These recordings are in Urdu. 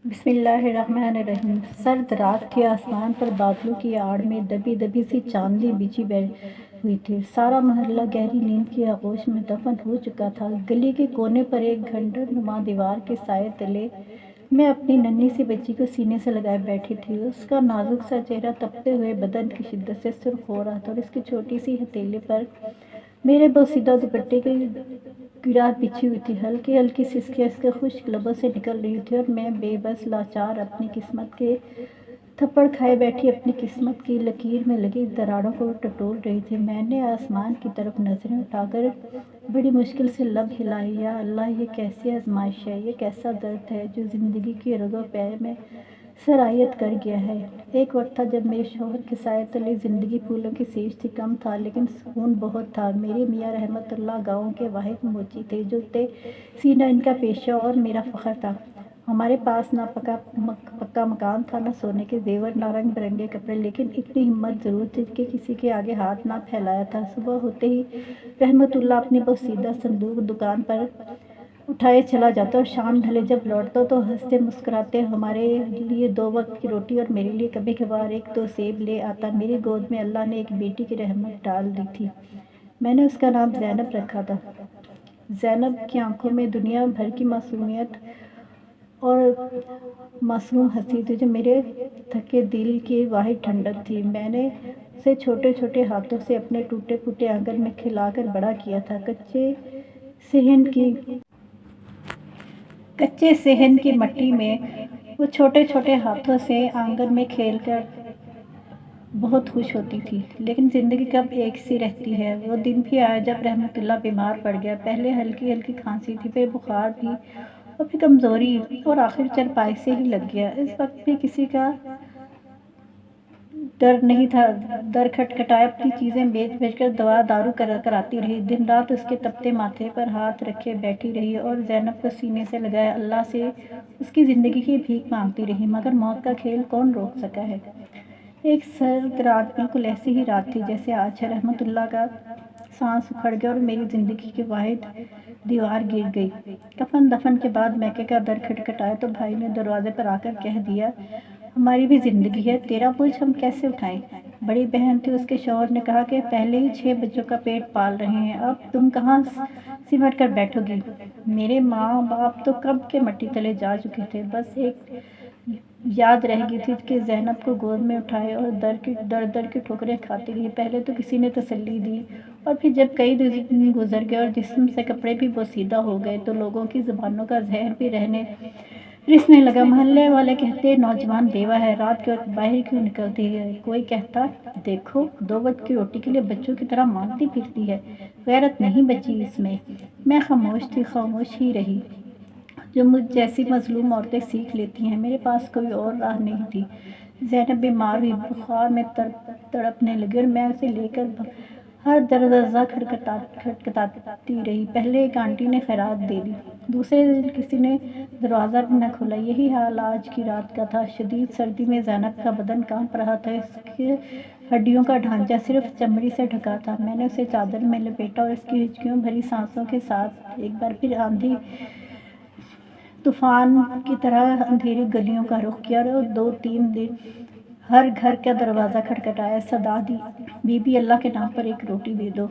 بسم اللہ الرحمن الرحیم۔ سرد رات تھی، آسمان پر بادلوں کی آڑ میں دبی دبی سی چاندنی بچھی ہوئی تھی۔ سارا محلہ گہری نیند کی آغوش میں دفن ہو چکا تھا۔ گلی کے کونے پر ایک گھنڈر نما دیوار کے سائے تلے میں اپنی ننھی سی بچی کو سینے سے لگائے بیٹھی تھی۔ اس کا نازک سا چہرہ تپتے ہوئے بدن کی شدت سے سرخ ہو رہا تھا اور اس کی چھوٹی سی ہتھیلی پر میرے بوسیدہ دوپٹے کی گرہ بچھی ہوئی تھی۔ ہلکی ہلکی سسکیاں اس کے خشک لبوں سے نکل رہی تھیں اور میں بے بس لاچار اپنی قسمت کے تھپڑ کھائے بیٹھی اپنی قسمت کی لکیر میں لگی دراڑوں کو ٹٹول رہی تھی۔ میں نے آسمان کی طرف نظریں اٹھا کر بڑی مشکل سے لب ہلائے، یا اللہ، یہ کیسی آزمائش ہے، یہ کیسا درد ہے جو زندگی کی رگ و پے میں سرایت کر گیا ہے۔ ایک وقت تھا جب میرے شوہر کے سائے تلے زندگی پھولوں کی سیج تھی، کم تھا لیکن سکون بہت تھا۔ میرے میاں رحمت اللہ گاؤں کے واحد موچی تھے، جو تے سینہ ان کا پیشہ اور میرا فخر تھا۔ ہمارے پاس نہ پکا مکان تھا، نہ سونے کے زیور، نہ رنگ برنگے کپڑے، لیکن اتنی ہمت ضرور تھی کہ کسی کے آگے ہاتھ نہ پھیلایا تھا۔ صبح ہوتے ہی رحمت اللہ اپنی بوسیدہ صندوق دکان پر اٹھائے چلا جاتا اور شام ڈھلے جب لوٹتا تو ہنستے مسکراتے ہمارے لیے 2 وقت کی روٹی اور میرے لیے کبھی کبھار 1-2 سیب لے آتا۔ میری گود میں اللہ نے ایک بیٹی کی رحمت ڈال دی تھی۔ میں نے اس کا نام زینب رکھا تھا۔ زینب کی آنکھوں میں دنیا بھر کی معصومیت اور معصوم ہنسی تھی، جو میرے تھکے دل کی واحد ٹھنڈک تھی۔ میں نے اسے چھوٹے چھوٹے ہاتھوں سے اپنے ٹوٹے پھوٹے آنگن میں کھلا کر بڑا کیا تھا۔ کچے صحن کی مٹی میں وہ چھوٹے چھوٹے ہاتھوں سے آنگن میں کھیل کر بہت خوش ہوتی تھی۔ لیکن زندگی کب ایک سی رہتی ہے۔ وہ دن بھی آیا جب رحمت اللہ بیمار پڑ گیا۔ پہلے ہلکی ہلکی کھانسی تھی، پھر بخار بھی، اور پھر کمزوری، اور آخر چارپائی سے ہی لگ گیا۔ اس وقت بھی کسی کا ڈر نہیں تھا۔ در کھٹکھٹائے اپنی چیزیں بیچ بیچ کر دوا دارو کراتی رہی۔ دن رات اس کے تپتے ماتھے پر ہاتھ رکھے بیٹھی رہی اور زینب کو سینے سے لگائے اللہ سے اس کی زندگی کی بھیک مانگتی رہی، مگر موت کا کھیل کون روک سکا ہے۔ ایک سرد رات بالکل ایسی ہی رات تھی جیسے آج ہے۔ رحمت اللہ کا سانس اکھڑ گیا اور میری زندگی کی واحد دیوار گر گئی۔ کفن دفن کے بعد میکے کا در کھٹکھٹایا تو بھائی نے دروازے پر آ کر کہہ دیا، ہماری بھی زندگی ہے، تیرا بوجھ ہم کیسے اٹھائیں؟ بڑی بہن تھی، اس کے شوہر نے کہا کہ پہلے ہی 6 بچوں کا پیٹ پال رہے ہیں، اب تم کہاں سمٹ کر بیٹھو گی؟ میرے ماں باپ تو کب کے مٹی تلے جا چکے تھے، بس ایک یاد رہ گئی تھی کہ زینب کو گود میں اٹھائے اور در کی ٹھوکریں کھاتی رہی۔ پہلے تو کسی نے تسلی دی، اور پھر جب کئی دن گزر گئے اور جسم سے کپڑے بھی بوسیدہ ہو گئے تو لوگوں کی زبانوں کا زہر بھی رسنے لگا۔ محلے والے کہتے، نوجوان بیوہ ہے، رات کے وقت باہر کیوں نکلتی ہے؟ کوئی کہتا، دیکھو 2 وقت کی روٹی کے لیے بچوں کی طرح مانگتی پھرتی ہے، غیرت نہیں بچی اس میں۔ میں خاموش تھی، خاموش ہی رہی۔ جو مجھ جیسی مظلوم عورتیں سیکھ لیتی ہیں، میرے پاس کوئی اور راہ نہیں تھی۔ زینب بیمار ہوئی، بخار میں تڑپنے لگی اور میں اسے لے کر ہر دروازہ کھٹکھٹاتی رہی۔ پہلے ایک آنٹی نے خیرات دے دی، دوسرے دن کسی نے دروازہ بھی نہ کھولا۔ یہی حال آج کی رات کا تھا۔ شدید سردی میں زینب کا بدن کانپ رہا تھا، اس کی ہڈیوں کا ڈھانچہ صرف چمڑی سے ڈھکا تھا۔ میں نے اسے چادر میں لپیٹا اور اس کی ہچکیوں بھری سانسوں کے ساتھ ایک بار پھر آندھی طوفان کی طرح اندھیری گلیوں کا رخ کیا اور 2-3 دن ہر گھر کا دروازہ کھٹکھٹایا، صدا دی، بی بی اللہ کے نام پر ایک روٹی دے دو،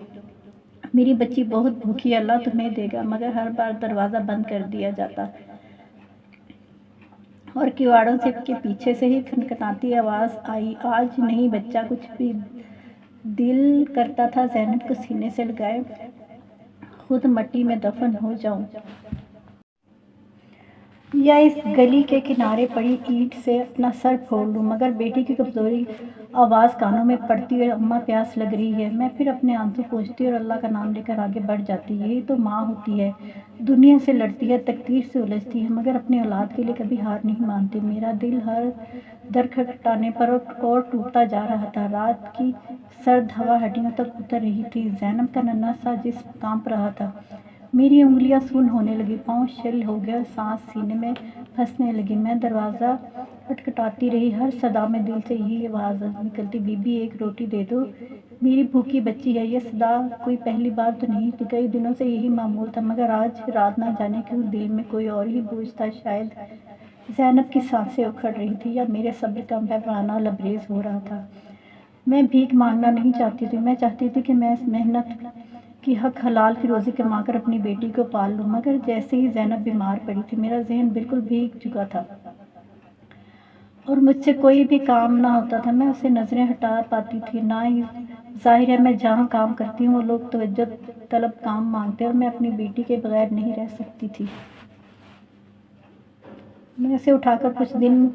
میری بچی بہت بھوکی ہے، اللہ تمہیں دے گا، مگر ہر بار دروازہ بند کر دیا جاتا اور کواڑوں کے پیچھے سے ہی کھنکھناتی آواز آئی، آج نہیں بچہ کچھ بھی۔ دل کرتا تھا زینب کو سینے سے لگائے خود مٹی میں دفن ہو جاؤں، یا اس گلی کے کنارے پڑی اینٹ سے اپنا سر پھوڑ لوں، مگر بیٹی کی کمزوری آواز کانوں میں پڑتی اور اماں پیاس لگ رہی ہے، میں پھر اپنے آنسو پوچھتی اور اللہ کا نام لے کر آگے بڑھ جاتی۔ یہی تو ماں ہوتی ہے، دنیا سے لڑتی ہے، تقدیر سے الجھتی ہے، مگر اپنی اولاد کے لیے کبھی ہار نہیں مانتی۔ میرا دل ہر در کھٹکھٹانے پر اور ٹوٹتا جا رہا تھا۔ رات کی سرد ہوا ہڈیوں تک اتر رہی تھی۔ زینب کا ننھا سا جسم کانپ رہا تھا، میری انگلیاں سون ہونے لگیں، پاؤں شل ہو گئے اور سانس سینے میں پھنسنے لگی۔ میں دروازہ کھٹکھٹاتی رہی، ہر صدا میں دل سے یہی آواز نکلتی، بی بی ایک روٹی دے دو، میری بھوکی بچی ہے۔ یہ صدا کوئی پہلی بار تو نہیں تھی، کئی دنوں سے یہی معمول تھا، مگر آج رات نہ جانے کیوں دل میں کوئی اور ہی بوجھ تھا، شاید زینب کی سانسیں اکھڑ رہی تھی یا میرے صبر کا پیمانہ لبریز ہو رہا تھا۔ میں بھیک مانگنا نہیں چاہتی تھی، میں چاہتی تھی کہ میں اس محنت کی حق حلال کی روزی کما کر اپنی بیٹی کو پال لوں، مگر جیسے ہی زینب بیمار پڑی تھی میرا ذہن بالکل بھیگ چکا تھا اور مجھ سے کوئی بھی کام نہ ہوتا تھا۔ میں اسے نظریں ہٹا پاتی تھی نہ ہی ظاہر ہے میں جہاں کام کرتی ہوں وہ لوگ توجہ طلب کام مانگتے اور میں اپنی بیٹی کے بغیر نہیں رہ سکتی تھی۔ میں اسے اٹھا کر کچھ دن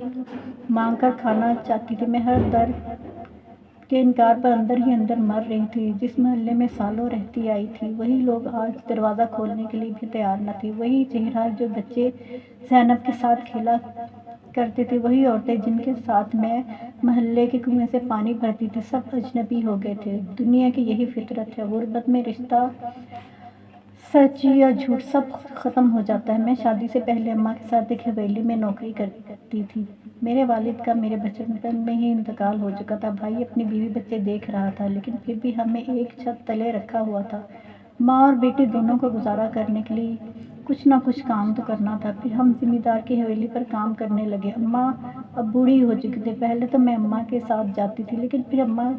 مانگ کر کھانا چاہتی تھی۔ میں ہر در کے انکار پر اندر ہی اندر مر رہی تھی۔ جس محلے میں سالوں رہتی آئی تھی وہی لوگ آج دروازہ کھولنے کے لیے بھی تیار نہ تھے۔ وہی چہرہ جو بچے زینب کے ساتھ کھیلا کرتے تھے، وہی عورتیں جن کے ساتھ میں محلے کے کنویں سے پانی بھرتی تھی، سب اجنبی ہو گئے تھے۔ دنیا کی یہی فطرت ہے، غربت میں رشتہ سچ یا جھوٹ سب ختم ہو جاتا ہے۔ میں شادی سے پہلے اماں کے ساتھ ایک حویلی میں نوکری کرتی تھی۔ میرے والد کا میرے بچپن میں ہی انتقال ہو چکا تھا۔ بھائی اپنی بیوی بچے دیکھ رہا تھا، لیکن پھر بھی ہمیں ایک چھت تلے رکھا ہوا تھا۔ ماں اور بیٹی دونوں کو گزارا کرنے کے لیے کچھ نہ کچھ کام تو کرنا تھا۔ پھر ہم زمیں دار کی حویلی پر کام کرنے لگے۔ اماں اب بوڑھی ہو چکی تھی۔ پہلے تو میں اماں کے ساتھ جاتی تھی، لیکن پھر اماں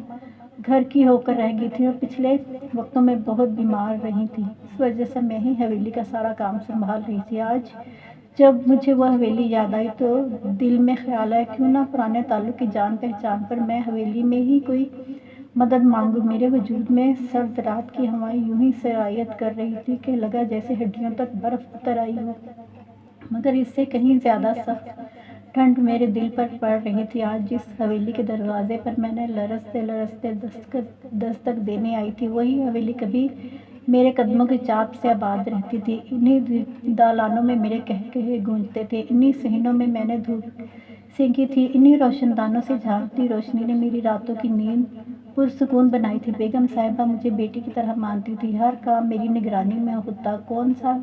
گھر کی ہو کر رہ گئی تھی اور پچھلے وقتوں میں بہت بیمار رہی تھی۔ اس وجہ سے میں ہی حویلی کا سارا کام سنبھال رہی تھی۔ آج جب مجھے وہ حویلی یاد آئی تو دل میں خیال آیا کیوں نہ پرانے تعلق کی جان پہچان پر میں حویلی میں ہی کوئی مدد مانگوں۔ میرے وجود میں سرد رات کی ہوائیں یوں ہی سرایت کر رہی تھی کہ لگا جیسے ہڈیوں تک برف اتر آئی ہو، مگر اس سے کہیں زیادہ سخت ٹھنڈ میرے دل پر پڑ رہی تھی۔ آج جس حویلی کے دروازے پر میں نے لرزتے لرزتے دستک دینے آئی تھی وہی حویلی کبھی میرے قدموں کی چاپ سے آباد رہتی تھی۔ انہی دالانوں میں میرے قہقہے گونجتے تھے، انہی صحنوں میں میں نے دھوپ سینکی تھی، انہی روشن دانوں سے جھانکتی روشنی نے میری راتوں کی نیند پرسکون بنائی تھی۔ بیگم صاحبہ مجھے بیٹی کی طرح مانتی تھی، ہر کام میری نگرانی میں ہوتا، کون سا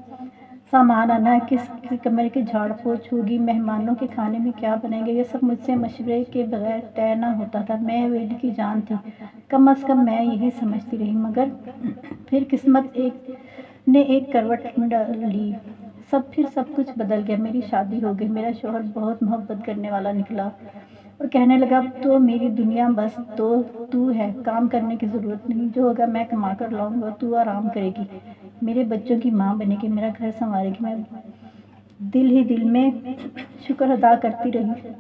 سامان آنا ہے، کس کمرے کی جھاڑ پوچھ ہوگی، مہمانوں کے کھانے میں کیا بنے گا، یہ سب مجھ سے مشورے کے بغیر طے نہ ہوتا تھا۔ میں حویلی کی جان تھی، کم از کم میں یہی سمجھتی رہی، مگر پھر قسمت نے ایک کروٹ لی، پھر سب کچھ بدل گیا۔ میری شادی ہو گئی، میرا شوہر بہت محبت کرنے والا نکلا اور کہنے لگا اب تو میری دنیا بس تو ہے، کام کرنے کی ضرورت نہیں، جو ہوگا میں کما کر لاؤں گا، تو آرام کرے گی، میرے بچوں کی ماں بنے گی، میرا گھر سنوارے گی۔ میں دل ہی دل میں شکر ادا کرتی رہی،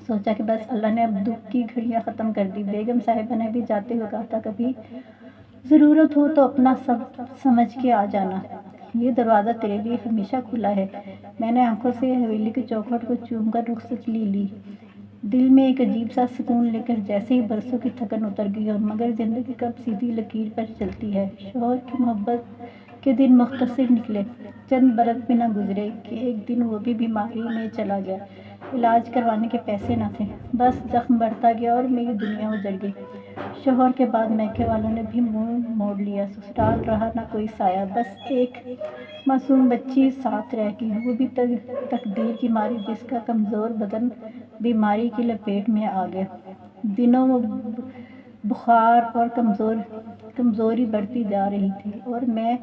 سوچا کہ بس اللہ نے اب دکھ کی گھڑیاں ختم کر دی۔ بیگم صاحبہ نے بھی جاتے ہوئے کہا تھا کبھی ضرورت ہو تو اپنا سب سمجھ کے آ جانا، یہ دروازہ تیرے لیے ہمیشہ کھلا ہے۔ میں نے آنکھوں سے حویلی کے چوکھٹ کو چوم کر رخصت لی، دل میں ایک عجیب سا سکون لے کر، جیسے ہی برسوں کی تھکن اتر گئی ہو، مگر زندگی کب سیدھی لکیر پر چلتی ہے۔ شوہر کی محبت کے دن مختصر نکلے، چند برس بھی نہ گزرے کہ ایک دن وہ بھی بیماری میں چلا گیا۔ علاج کروانے کے پیسے نہ تھے، بس زخم بڑھتا گیا اور میری دنیا اجڑ گئی۔ شوہر کے بعد میکے والوں نے بھی منہ موڑ لیا، سسرال رہا نہ کوئی سایہ، بس ایک معصوم بچی ساتھ رہ گئی، وہ بھی تقدیر کی ماری جس کا کمزور بدن بیماری کی لپیٹ میں آ گیا۔ دنوں وہ بخار اور کمزوری بڑھتی جا رہی تھی اور میں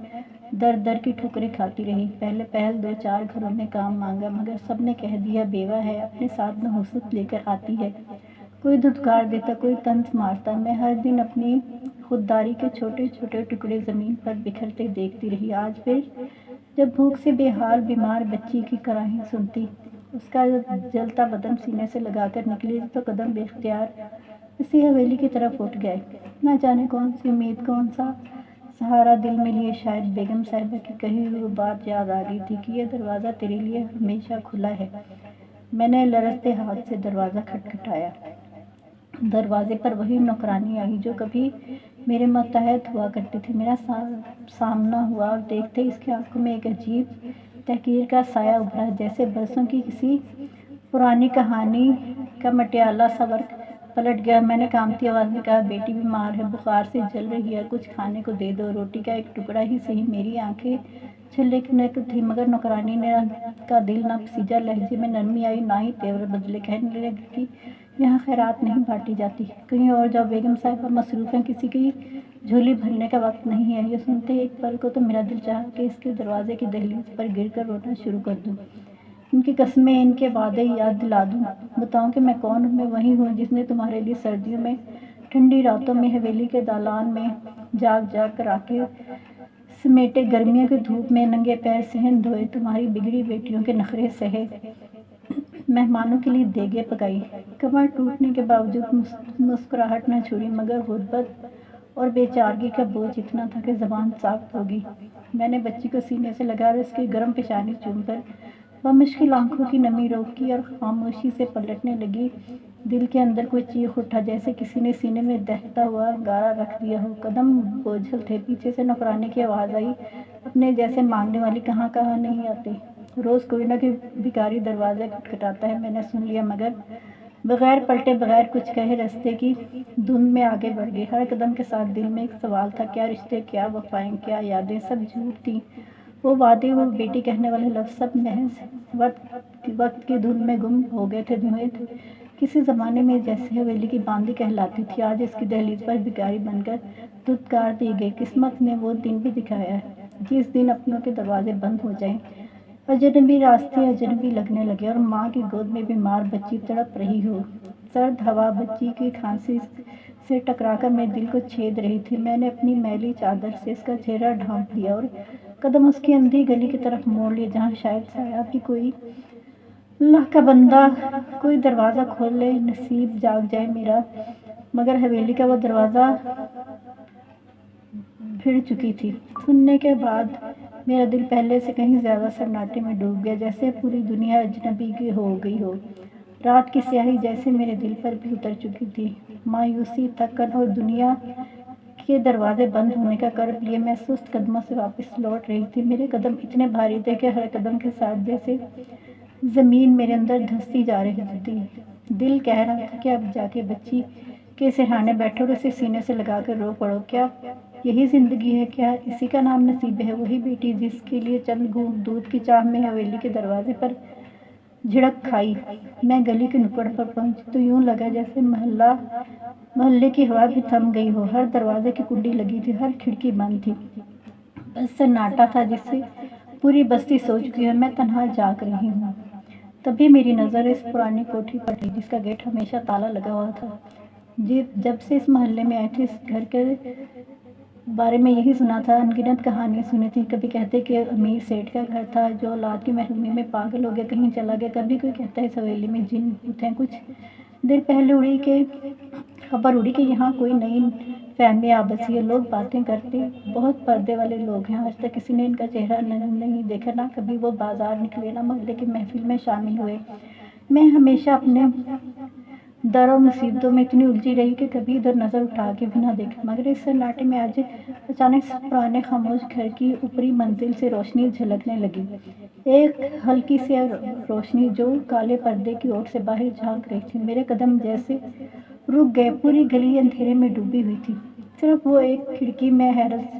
در در کی ٹھوکریں کھاتی رہی۔ پہل دو چار گھروں میں کام مانگا، مگر سب نے کہہ دیا بیوہ ہے، اپنے ساتھ نحوست لے کر آتی ہے، کوئی دھتکار دیتا، کوئی طنز مارتا۔ میں ہر دن اپنی خودداری کے چھوٹے چھوٹے ٹکڑے زمین پر بکھرتے دیکھتی رہی۔ آج پھر جب بھوک سے بے حال بیمار بچی کی کراہیں سنتی، اس کا جلتا بدن سینے سے لگا کر نکلی تو قدم بے اختیار اسی حویلی کی طرف اٹھ گئے۔ نہ جانے کون سی امید، کون سا سہارا دل میں لیے، شاید بیگم صاحبہ کی کہی ہوئی وہ بات یاد آ گئی تھی کہ یہ دروازہ تیرے لیے ہمیشہ کھلا ہے۔ میں نے لرزتے ہاتھ سے دروازہ کھٹکھٹایا۔ دروازے پر وہی نوکرانی آئی جو کبھی میرے ماتحت ہوا کرتی تھی۔ میرا سامنا ہوا اور دیکھتے ہی اس کی آنکھوں میں ایک عجیب تحقیر کا سایہ ابھرا، جیسے برسوں کی کسی پرانی کہانی کا مٹیالہ سا ورق پلٹ گیا۔ میں نے کانپتی آواز میں کہا بیٹی بیمار ہے، بخار سے جل رہی ہے، کچھ کھانے کو دے دو، روٹی کا ایک ٹکڑا ہی صحیح۔ میری آنکھیں چھلکنے کو تھیں، مگر نوکرانی کا دل نہ پسیجا، لہجے میں نرمی آئی نہ ہی تیور بدلے، کہنے لگی کہ یہاں خیرات نہیں بانٹی جاتی، کہیں اور جاؤ، بیگم صاحبہ مصروف ہیں، کسی کی جھولی بھرنے کا وقت نہیں ہے۔ یہ سنتے ایک پل کو تو میرا دل چاہا کہ اس کے دروازے کی دہلیز پر گر کر رونا شروع کر دوں۔ ان کی قسمیں، ان کے وعدے یاد دلا دوں؟ بتاؤں کہ میں کون ہوں؟ میں وہی ہوں جس نے تمہارے لیے سردیوں میں ٹھنڈی راتوں میں حویلی کے دالان میں جاگ جاگ کر آکے سمیٹے، گرمیوں کی دھوپ میں ننگے پیر صحن دھوئے، تمہاری بگڑی بیٹیوں کے نخرے سہے، مہمانوں کے لیے دیگیں پکائی، کمر ٹوٹنے کے باوجود مسکراہٹ نہ چھوڑی، مگر غربت اور بے چارگی کا بوجھ اتنا تھا کہ زبان ساخت ہوگی۔ میں نے بچی کو سینے سے لگا اور اس کی گرم پیشانی چوم کر بمشکل آنکھوں کی نمی روکی اور خاموشی سے پلٹنے لگی۔ دل کے اندر کوئی چیخ اٹھا، جیسے کسی نے سینے میں دہتا ہوا انگارہ رکھ دیا ہو۔ قدم بوجھل تھے، پیچھے سے نوکرانی کی آواز آئی، اپنے جیسے مانگنے والی کہاں کہاں نہیں آتے، روز کوئی نہ کوئی بھکاری دروازے کھٹکھٹاتا ہے۔ میں نے سن لیا، مگر بغیر پلٹے، بغیر کچھ کہے رستے کی دھند میں آگے بڑھ گئی۔ ہر قدم کے ساتھ دل میں ایک سوال تھا، کیا رشتے، کیا وفائیں، کیا یادیں، سب جھوٹ تھیں۔ وہ وعدے، وہ بیٹی کہنے والے لفظ، سب محض وقت کی دھند میں گم ہو گئے تھے، دھوئے تھے۔ کسی زمانے میں جیسے حویلی کی باندی کہلاتی تھی، آج اس کی دہلیز پر بھکاری بن کر دھتکار دی گئی۔ قسمت نے وہ دن بھی دکھایا ہے جس دن اپنوں کے دروازے بند ہو جائیں، اجنبی راستے اجنبی لگنے لگے اور ماں کی گود میں بیمار بچی تڑپ رہی ہو۔ سرد ہوا بچی کی کھانسی سے ٹکرا کر میرے دل کو چھید رہی تھی۔ میں نے اپنی میلی چادر سے اس کا چہرہ ڈھانپ لیا اور قدم اس کی اندھی گلی کی طرف موڑ لیے، جہاں شاید سایہ بھی کوئی اللہ کا بندہ کوئی دروازہ کھول لے، نصیب جاگ جائے میرا۔ مگر حویلی کا وہ دروازہ بھیڑ چکی تھی۔ سننے کے بعد میرا دل پہلے سے کہیں زیادہ سناٹے میں ڈوب گیا، جیسے پوری دنیا اجنبی کی ہو گئی ہو۔ رات کی سیاہی جیسے میرے دل پر بھی اتر چکی تھی۔ مایوسی، تھکن اور دنیا کے دروازے بند ہونے کا کرب لیے میں سست قدموں سے واپس لوٹ رہی تھی۔ میرے قدم اتنے بھاری تھے کہ ہر قدم کے ساتھ جیسے زمین میرے اندر دھنستی جا رہی تھی۔ دل کہہ رہا تھا کہ اب جا کے بچی کے سرہانے بیٹھو اور اسے سینے سے لگا کر رو پڑو۔ کیا یہی زندگی ہے؟ کیا اسی کا نام نصیب ہے؟ وہی بیٹی جس کے لیے چند گھونٹ دودھ کی چاہ میں حویلی کے دروازے پر جھڑک کھائی۔ میں گلی کے نکڑ پر پہنچی تو یوں لگا جیسے محلے کی ہوا بھی تھم گئی ہو۔ ہر دروازے کی کنڈی لگی تھی، ہر کھڑکی بند تھی، بس سناٹا تھا جسے پوری بستی سو چکی ہے، میں تنہا جاگ رہی ہوں۔ تبھی میری نظر اس پرانی کوٹھی پر پڑی جس کا گیٹ ہمیشہ تالا لگا ہوا تھا۔ جب سے اس محلے میں آئی تھی، اس گھر کے بارے میں یہی سنا تھا، ان گنت کہانیاں سنی تھیں۔ کبھی کہتے کہ امیر سیٹھ کا گھر تھا جو اولاد کی محرومی میں پاگل ہو گیا، کہیں چلا گیا۔ کبھی کوئی کہتا ہے اس حویلی میں جن بھوت ہیں۔ کچھ دیر پہلے خبر اڑی کہ یہاں کوئی نئی فیملی آ بسی ہے۔ لوگ باتیں کرتے، بہت پردے والے لوگ ہیں۔ آج تک کسی نے ان کا چہرہ نہیں دیکھا، نہ کبھی وہ بازار نکلے، نہ محلے کی محفل میں شامل ہوئے۔ میں ہمیشہ اپنے در اور مصیبتوں میں اتنی الجھی رہی کہ کبھی ادھر نظر اٹھا کے بھی نہ دیکھا۔ مگر اس سناٹے میں آج اچانک اس پرانے خاموش گھر کی اوپری منزل سے روشنی جھلکنے لگی، ایک ہلکی سی روشنی جو کالے پردے کی اوٹ سے باہر جھانک رہی تھی۔ میرے قدم جیسے رک گئے، پوری گلی اندھیرے میں ڈوبی ہوئی تھی، صرف وہ ایک کھڑکی میں حیرت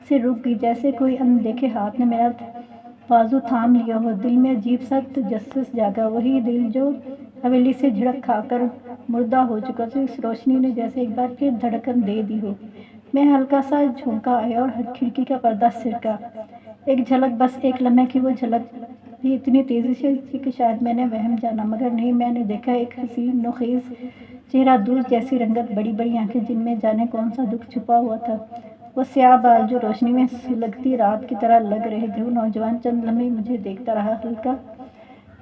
سے رک گئی، جیسے کوئی اندیکھے ہاتھ نے میرا بازو تھام لیا ہو۔ دل میں عجیب سا تجسس جاگا، وہی دل جو حویلی سے جھڑک کھا کر مردہ ہو چکا تھا۔ اس روشنی نے جیسے ایک بار پھر دھڑکن دے دی ہو۔ میں ہلکا سا جھونکا آیا اور ہر کھڑکی کا پردہ سرکا۔ ایک جھلک، بس ایک لمحے کی وہ جھلک بھی اتنی تیزی سے تھی کہ شاید میں نے وہم جانا، مگر نہیں، میں نے دیکھا ایک حسین نوخیز چہرہ، دودھ جیسی رنگت، بڑی بڑی آنکھیں جن میں جانے کون سا دکھ چھپا ہوا تھا، وہ سیاہ بال جو روشنی میں سلگتی رات کی طرح لگ رہے تھے۔ وہ نوجوان چند لمحے مجھے دیکھتا رہا، ہلکا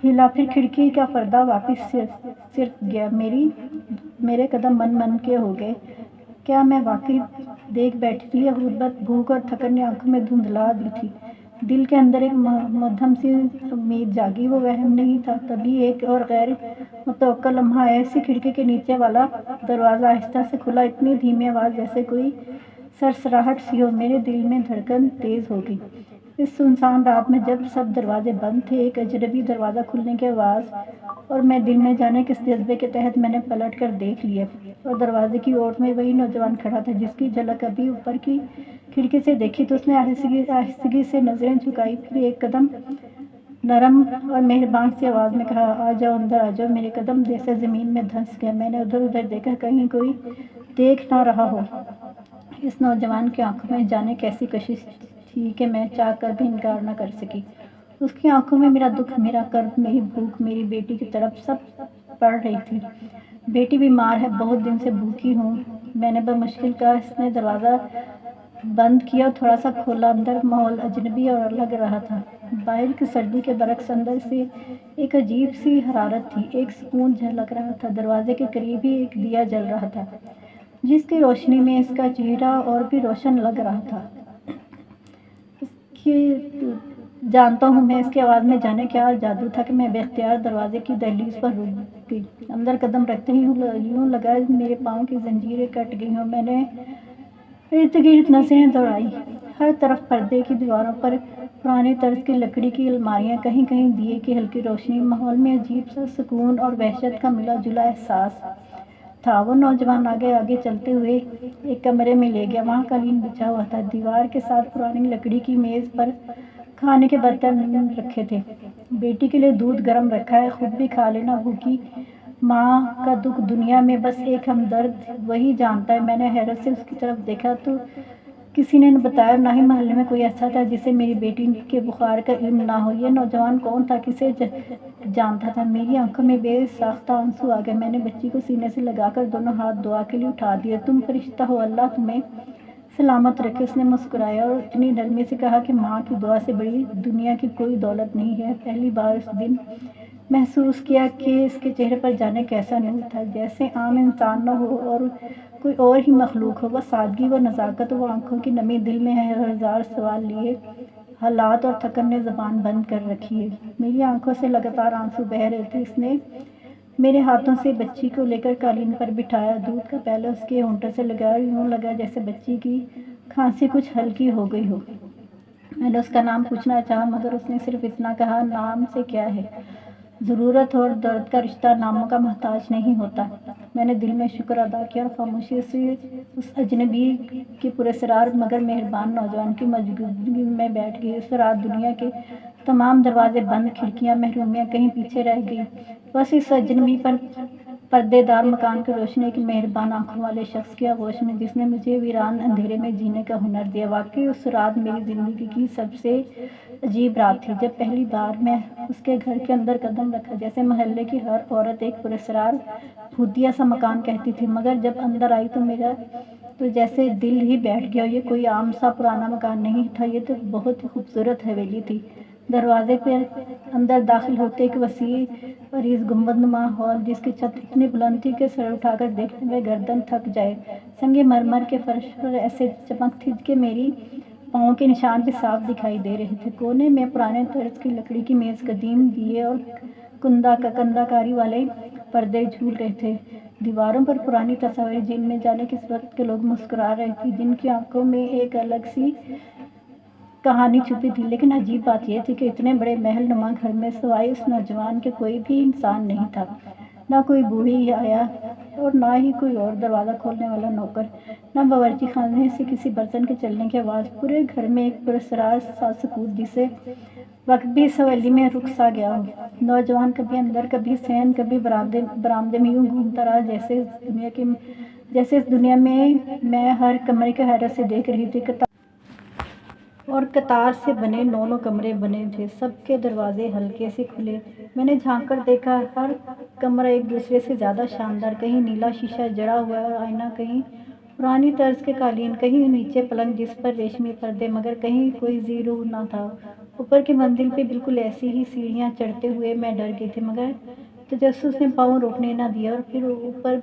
ہلا، پھر کھڑکی کا پردہ واپس سرک گیا۔ میرے قدم من کے ہو گئے۔ کیا میں واقعی دیکھ بیٹھی تھی، یا غربت، بھوک اور تھکن نے آنکھوں میں دھندلا دی تھی؟ دل کے اندر ایک مدھم سی امید جاگی، وہ وہم نہیں تھا۔ تبھی ایک اور غیر متوقع لمحہ آیا۔ اسی کھڑکی کے نیچے والا دروازہ آہستہ سے کھلا، اتنی دھیمی آواز جیسے کوئی سرسراہٹ سی ہو۔ میرے دل میں دھڑکن تیز ہو گئی۔ اس سنسان رات میں جب سب دروازے بند تھے، ایک اجنبی دروازہ کھلنے کی آواز، اور میں دل میں جانے کس جذبے کے تحت میں نے پلٹ کر دیکھ لیا، اور دروازے کی اوٹ میں وہی نوجوان کھڑا تھا جس کی جھلک ابھی اوپر کی کھڑکی سے دیکھی تو اس نے آہستگی سے نظریں جھکائی، پھر ایک قدم نرم اور مہربان سی آواز میں کہا، آ جاؤ، اندر آ جاؤ۔ میرے قدم جیسے زمین میں دھنس گئے۔ میں نے ادھر دیکھا، کہیں کوئی دیکھ نہ رہا ہو۔ اس نوجوان کی آنکھوں میں جانے کیسی کشش تھی کہ میں چاہ کر بھی انکار نہ کر سکی۔ اس کی آنکھوں میں میرا دکھ، میرا کرب، میری بھوک، میری بیٹی کی طرف سب پڑ رہی تھی۔ بیٹی بیمار ہے، بہت دن سے بھوکی ہوں۔ میں نے بمشکل کہا۔ اس نے دروازہ بند کیا اور تھوڑا سا کھولا۔ اندر ماحول اجنبی اور لگ رہا تھا۔ باہر کی سردی کے برعکس اندر سے ایک عجیب سی حرارت تھی، ایک سکون جھلک رہا تھا۔ دروازے کے قریب ہی ایک دیا جل رہا تھا، جس کی روشنی میں اس کا چہرہ اور بھی روشن لگ رہا تھا۔ جانتا ہوں میں، اس کی آواز میں جانے کیا جادو تھا کہ میں بے اختیار دروازے کی دہلیز پر رک گئی۔ اندر قدم رکھتے ہی یوں لگا میرے پاؤں کی زنجیریں کٹ گئی ہوں۔ میں نے ارد گرد نظریں دوڑائیں۔ ہر طرف پردے کی دیواروں پر پرانے طرز کی لکڑی کی الماریاں، کہیں کہیں دیے کی ہلکی روشنی۔ ماحول میں عجیب سا سکون اور وحشت کا ملا جلا احساس تھا۔ وہ نوجوان آگے آگے چلتے ہوئے ایک کمرے میں لے گیا۔ وہاں قالین بچھا ہوا تھا، دیوار کے ساتھ پرانی لکڑی کی میز پر کھانے کے برتن رکھے تھے۔ بیٹی کے لیے دودھ گرم رکھا ہے، خود بھی کھا لینا۔ بھوکی ماں کا دکھ دنیا میں بس ایک ہمدرد وہی جانتا ہے۔ میں نے حیرت سے اس کی طرف دیکھا تو کسی نے بتایا، نہ ہی محلے میں کوئی ایسا تھا جسے میری بیٹی کے بخار کا علم نہ ہو۔ یہ نوجوان کون تھا، کسے جانتا تھا؟ میری آنکھوں میں بے ساختہ آنسو آ گئے۔ میں نے بچی کو سینے سے لگا کر دونوں ہاتھ دعا کے لیے اٹھا دیے۔ تم فرشتہ ہو، اللہ تمہیں سلامت رکھے۔ اس نے مسکرایا اور اتنی نرمی سے کہا کہ ماں کی دعا سے بڑی دنیا کی کوئی دولت نہیں ہے۔ پہلی بار اس دن محسوس کیا کہ اس کے چہرے پر جانے کیسا نور تھا، جیسے عام انسان نہ ہو اور کوئی اور ہی مخلوق ہو۔ وہ سادگی، وہ نزاکت، وہ آنکھوں کی نمی۔ دل میں ہزار سوال لیے حالات اور تھکن نے زبان بند کر رکھی ہے۔ میری آنکھوں سے لگاتار آنسو بہہ رہے تھے۔ اس نے میرے ہاتھوں سے بچی کو لے کر قالین پر بٹھایا، دودھ کا پیالہ اس کے ہونٹوں سے لگایا اور یوں لگا جیسے بچی کی کھانسی کچھ ہلکی ہو گئی ہو۔ میں نے اس کا نام پوچھنا چاہا، مگر اس نے صرف اتنا کہا، نام سے کیا ہے؟ ضرورت اور درد کا رشتہ ناموں کا محتاج نہیں ہوتا۔ میں نے دل میں شکر ادا کیا اور خاموشی سے اس اجنبی کے پراسرار مگر مہربان نوجوان کی موجودگی میں بیٹھ گئی۔ اس رات دنیا کے تمام دروازے بند، کھڑکیاں، محرومیاں کہیں پیچھے رہ گئیں۔ بس اس اجنبی پر پردے دار مکان کی روشنی، ایک مہربان آنکھوں والے شخص کی آغوش میں جس نے مجھے ویران اندھیرے میں جینے کا ہنر دیا۔ واقعی اس رات میری زندگی کی سب سے عجیب رات تھی۔ جب پہلی بار میں اس کے گھر کے اندر قدم رکھا، جیسے محلے کی ہر عورت ایک پراسرار بھوتیا سا مکان کہتی تھی، مگر جب اندر آئی تو میرا تو جیسے دل ہی بیٹھ گیا۔ یہ کوئی عام سا پرانا مکان نہیں تھا، یہ تو بہت ہی خوبصورت حویلی تھی۔ دروازے پہ اندر داخل ہوتے ایک وسیع عریض گنبد نما ہال، جس کی چھت اتنی بلند تھی کہ سر اٹھا کر دیکھنے میں گردن تھک جائے۔ سنگ مرمر کے فرش پر ایسے چمک تھی کہ میری پاؤں کے نشان بھی صاف دکھائی دے رہے تھے۔ کونے میں پرانے طرز کی لکڑی کی میز، قدیم دیے اور کندہ کاری والے پردے جھول رہے تھے۔ دیواروں پر پرانی تصاویر، جن میں جانے کس وقت کے لوگ مسکرا رہے تھے، جن کی آنکھوں میں ایک الگ سی کہانی چھپی تھی۔ لیکن عجیب بات یہ تھی کہ اتنے بڑے محل نما گھر میں سوائے اس نوجوان کے کوئی بھی انسان نہیں تھا۔ نہ کوئی بوڑھی آیا اور نہ ہی کوئی اور دروازہ کھولنے والا نوکر، نہ باورچی خانے سے کسی برتن کے چلنے کی آواز۔ پورے گھر میں ایک پراسرار سا سکوت، جسے وقت بھی اس حویلی میں رک سا گیا ہو۔ نوجوان کبھی اندر، کبھی صحن، کبھی برآمدے میں یوں گھومتا رہا جیسے اس دنیا میں ہر کمرے کو حیرت سے دیکھ رہی تھی۔ قطار سے بنے 9 کمرے بنے تھے، سب کے دروازے ہلکے سے کھلے۔ میں نے جھانک کر دیکھا، ہر کمرہ ایک دوسرے سے زیادہ شاندار۔ کہیں نیلا شیشہ جڑا ہوا آئینہ، کہیں پرانی طرز کے قالین، کہیں نیچے پلنگ جس پر ریشمی پردے، مگر کہیں کوئی زی روح نہ تھا۔ اوپر کی منزل پہ بالکل ایسی ہی سیڑھیاں چڑھتے ہوئے میں ڈر گئی تھی، مگر تجسس نے پاؤں روکنے نہ دیا۔ اور پھر اوپر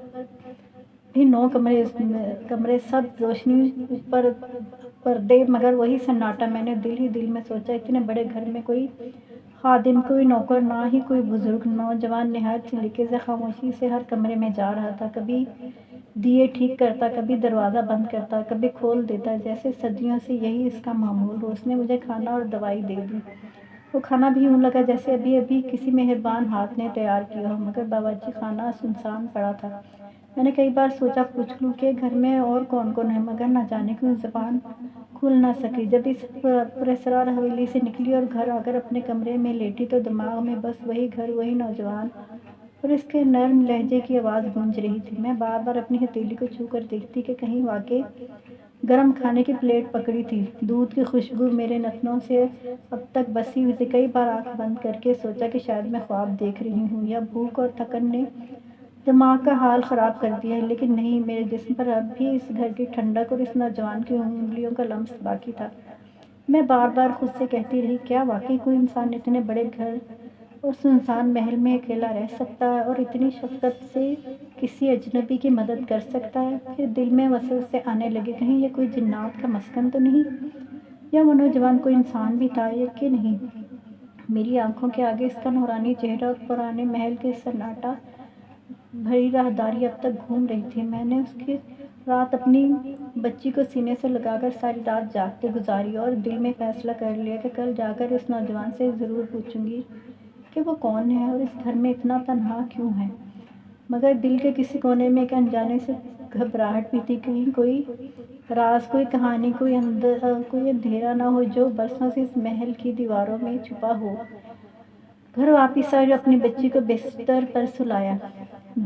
بھی 9 کمرے، سب روشنی، اوپر پردے، مگر وہی سناٹا۔ میں نے دل ہی دل میں سوچا، اتنے بڑے گھر میں کوئی خادم، کوئی نوکر، نہ ہی کوئی بزرگ۔ نوجوان نہایت سلیقے سے، خاموشی سے ہر کمرے میں جا رہا تھا، کبھی دیے ٹھیک کرتا، کبھی دروازہ بند کرتا، کبھی کھول دیتا، جیسے صدیوں سے یہی اس کا معمول ہو۔ اس نے مجھے کھانا اور دوائی دے دی۔ وہ کھانا بھی یوں لگا جیسے ابھی ابھی کسی مہربان ہاتھ نے تیار کیا ہو، مگر باورچی خانہ سنسان پڑا تھا۔ میں نے کئی بار سوچا پوچھ لوں کہ گھر میں اور کون کون ہے، مگر نہ جانے کیوں زبان کھل نہ سکی۔ جب اس پراسرار حویلی سے نکلی اور گھر آ کر اپنے کمرے میں لیٹی تو دماغ میں بس وہی گھر، وہی نوجوان اور اس کے نرم لہجے کی آواز گونج رہی تھی۔ میں بار بار اپنی ہتھیلی کو چھو کر دیکھتی کہ کہیں واقعی گرم کھانے کی پلیٹ پکڑی تھی، دودھ کی خوشبو میرے نتنوں سے اب تک بسی ہوئی تھی۔ کئی بار آنکھ بند کر کے سوچا کہ شاید میں خواب دیکھ رہی ہوں یا بھوک اور تھکن نے دماغ کا حال خراب کر دیا ہے، لیکن نہیں، میرے جسم پر اب بھی اس گھر کی ٹھنڈک اور اس نوجوان کی انگلیوں کا لمس باقی تھا۔ میں بار بار خود سے کہتی رہی، کیا واقعی کوئی انسان اتنے بڑے گھر اور سنسان محل میں اکیلا رہ سکتا ہے اور اتنی شفقت سے کسی اجنبی کی مدد کر سکتا ہے؟ پھر دل میں وسوسے آنے لگے، کہیں یہ کوئی جنات کا مسکن تو نہیں، یا وہ نوجوان کوئی انسان بھی تھا یا کہ نہیں۔ میری آنکھوں کے آگے اس کا نورانی چہرہ اور پرانے محل کے سناٹا بھری راہداری اب تک گھوم رہی تھی۔ میں نے اس کی رات اپنی بچی کو سینے سے لگا کر ساری رات جاگتے گزاری اور دل میں فیصلہ کر لیا کہ کل جا کر اس نوجوان سے ضرور پوچھوں گی کہ وہ کون ہے اور اس گھر میں اتنا تنہا کیوں ہے۔ مگر دل کے کسی کونے میں ایک انجانے سے گھبراہٹ بھی تھی، کہیں کوئی راز، کوئی کہانی، کوئی اندھیرا نہ ہو جو برسوں سے اس محل کی دیواروں میں چھپا ہو۔ گھر واپس آئی اور اپنی بچی کو بستر پر سلایا۔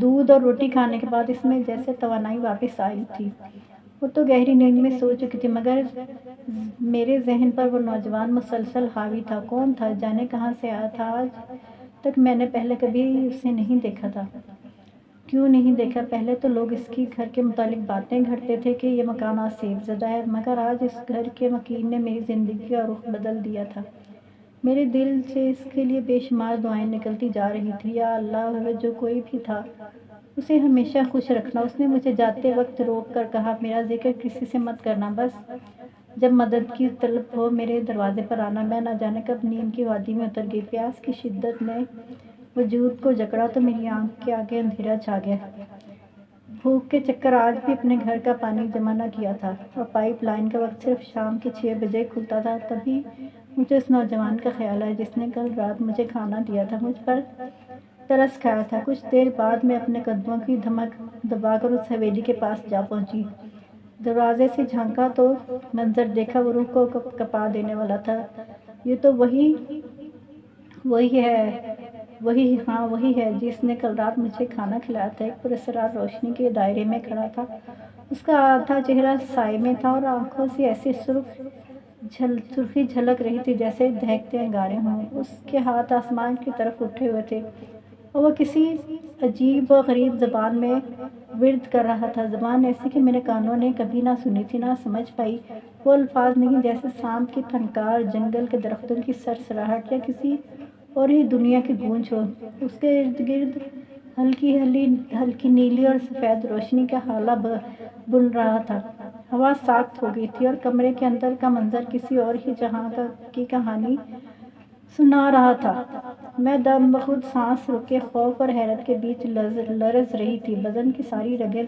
دودھ اور روٹی کھانے کے بعد اس میں جیسے توانائی واپس آئی تھی۔ وہ تو گہری نیند میں سو چکی تھی، مگر میرے ذہن پر وہ نوجوان مسلسل حاوی تھا۔ کون تھا؟ جانے کہاں سے آیا تھا؟ آج تک میں نے پہلے کبھی اسے نہیں دیکھا تھا۔ کیوں نہیں دیکھا؟ پہلے تو لوگ اس کی گھر کے متعلق باتیں گھڑتے تھے کہ یہ مکان آسیب زدہ ہے، مگر آج اس گھر کے مکین نے میری زندگی کا رخ بدل دیا تھا۔ میرے دل سے اس کے لیے بے شمار دعائیں نکلتی جا رہی تھیں۔ یا اللہ، وہ جو کوئی بھی تھا اسے ہمیشہ خوش رکھنا۔ اس نے مجھے جاتے وقت روک کر کہا، میرا ذکر کسی سے مت کرنا، بس جب مدد کی طلب ہو میرے دروازے پر آنا۔ میں نہ جانے کب نیند کی وادی میں اتر گئی۔ پیاس کی شدت نے وجود کو جکڑا تو میری آنکھ کے آگے اندھیرا چھا گیا۔ بھوک کے چکر آج بھی اپنے گھر کا پانی جمع نہ کیا تھا اور پائپ لائن کا وقت صرف شام کے 6 بجے کھلتا تھا۔ تبھی مجھے اس نوجوان کا خیال آیا جس نے کل رات مجھے کھانا دیا تھا، مجھ پر ترس کھایا تھا۔ کچھ دیر بعد میں اپنے قدموں کی دھمک دبا کر اس حویلی کے پاس جا پہنچی۔ دروازے سے جھانکا تو منظر دیکھا وہ روح کو کپا دینے والا تھا۔ یہ تو وہی ہے جس نے کل رات مجھے کھانا کھلایا تھا۔ ایک پراسرار روشنی کے دائرے میں کھڑا تھا۔ اس کا آدھا چہرہ سائے میں تھا اور آنکھوں سے ایسی سرخی جھلک رہی تھی جیسے دہکتے انگارے ہوں۔ اس کے ہاتھ آسمان کی طرف اٹھے ہوئے تھے اور وہ کسی عجیب و غریب زبان میں ورد کر رہا تھا، زبان ایسی کہ میرے کانوں نے کبھی نہ سنی تھی، نہ سمجھ پائی۔ وہ الفاظ نہیں، جیسے سانپ کی پھنکار، جنگل کے درختوں کی سرسراہٹ یا کسی اور ہی دنیا کی گونج ہو۔ اس کے ارد گرد ہلکی نیلی اور سفید روشنی کا ہالہ بن رہا تھا۔ ہوا ساکت ہو گئی تھی اور کمرے کے اندر کا منظر کسی اور ہی جہاں کی کہانی سنا رہا تھا۔ میں دم بخود سانس روکے خوف اور حیرت کے بیچ لرز رہی تھی۔ بدن کی ساری رگیں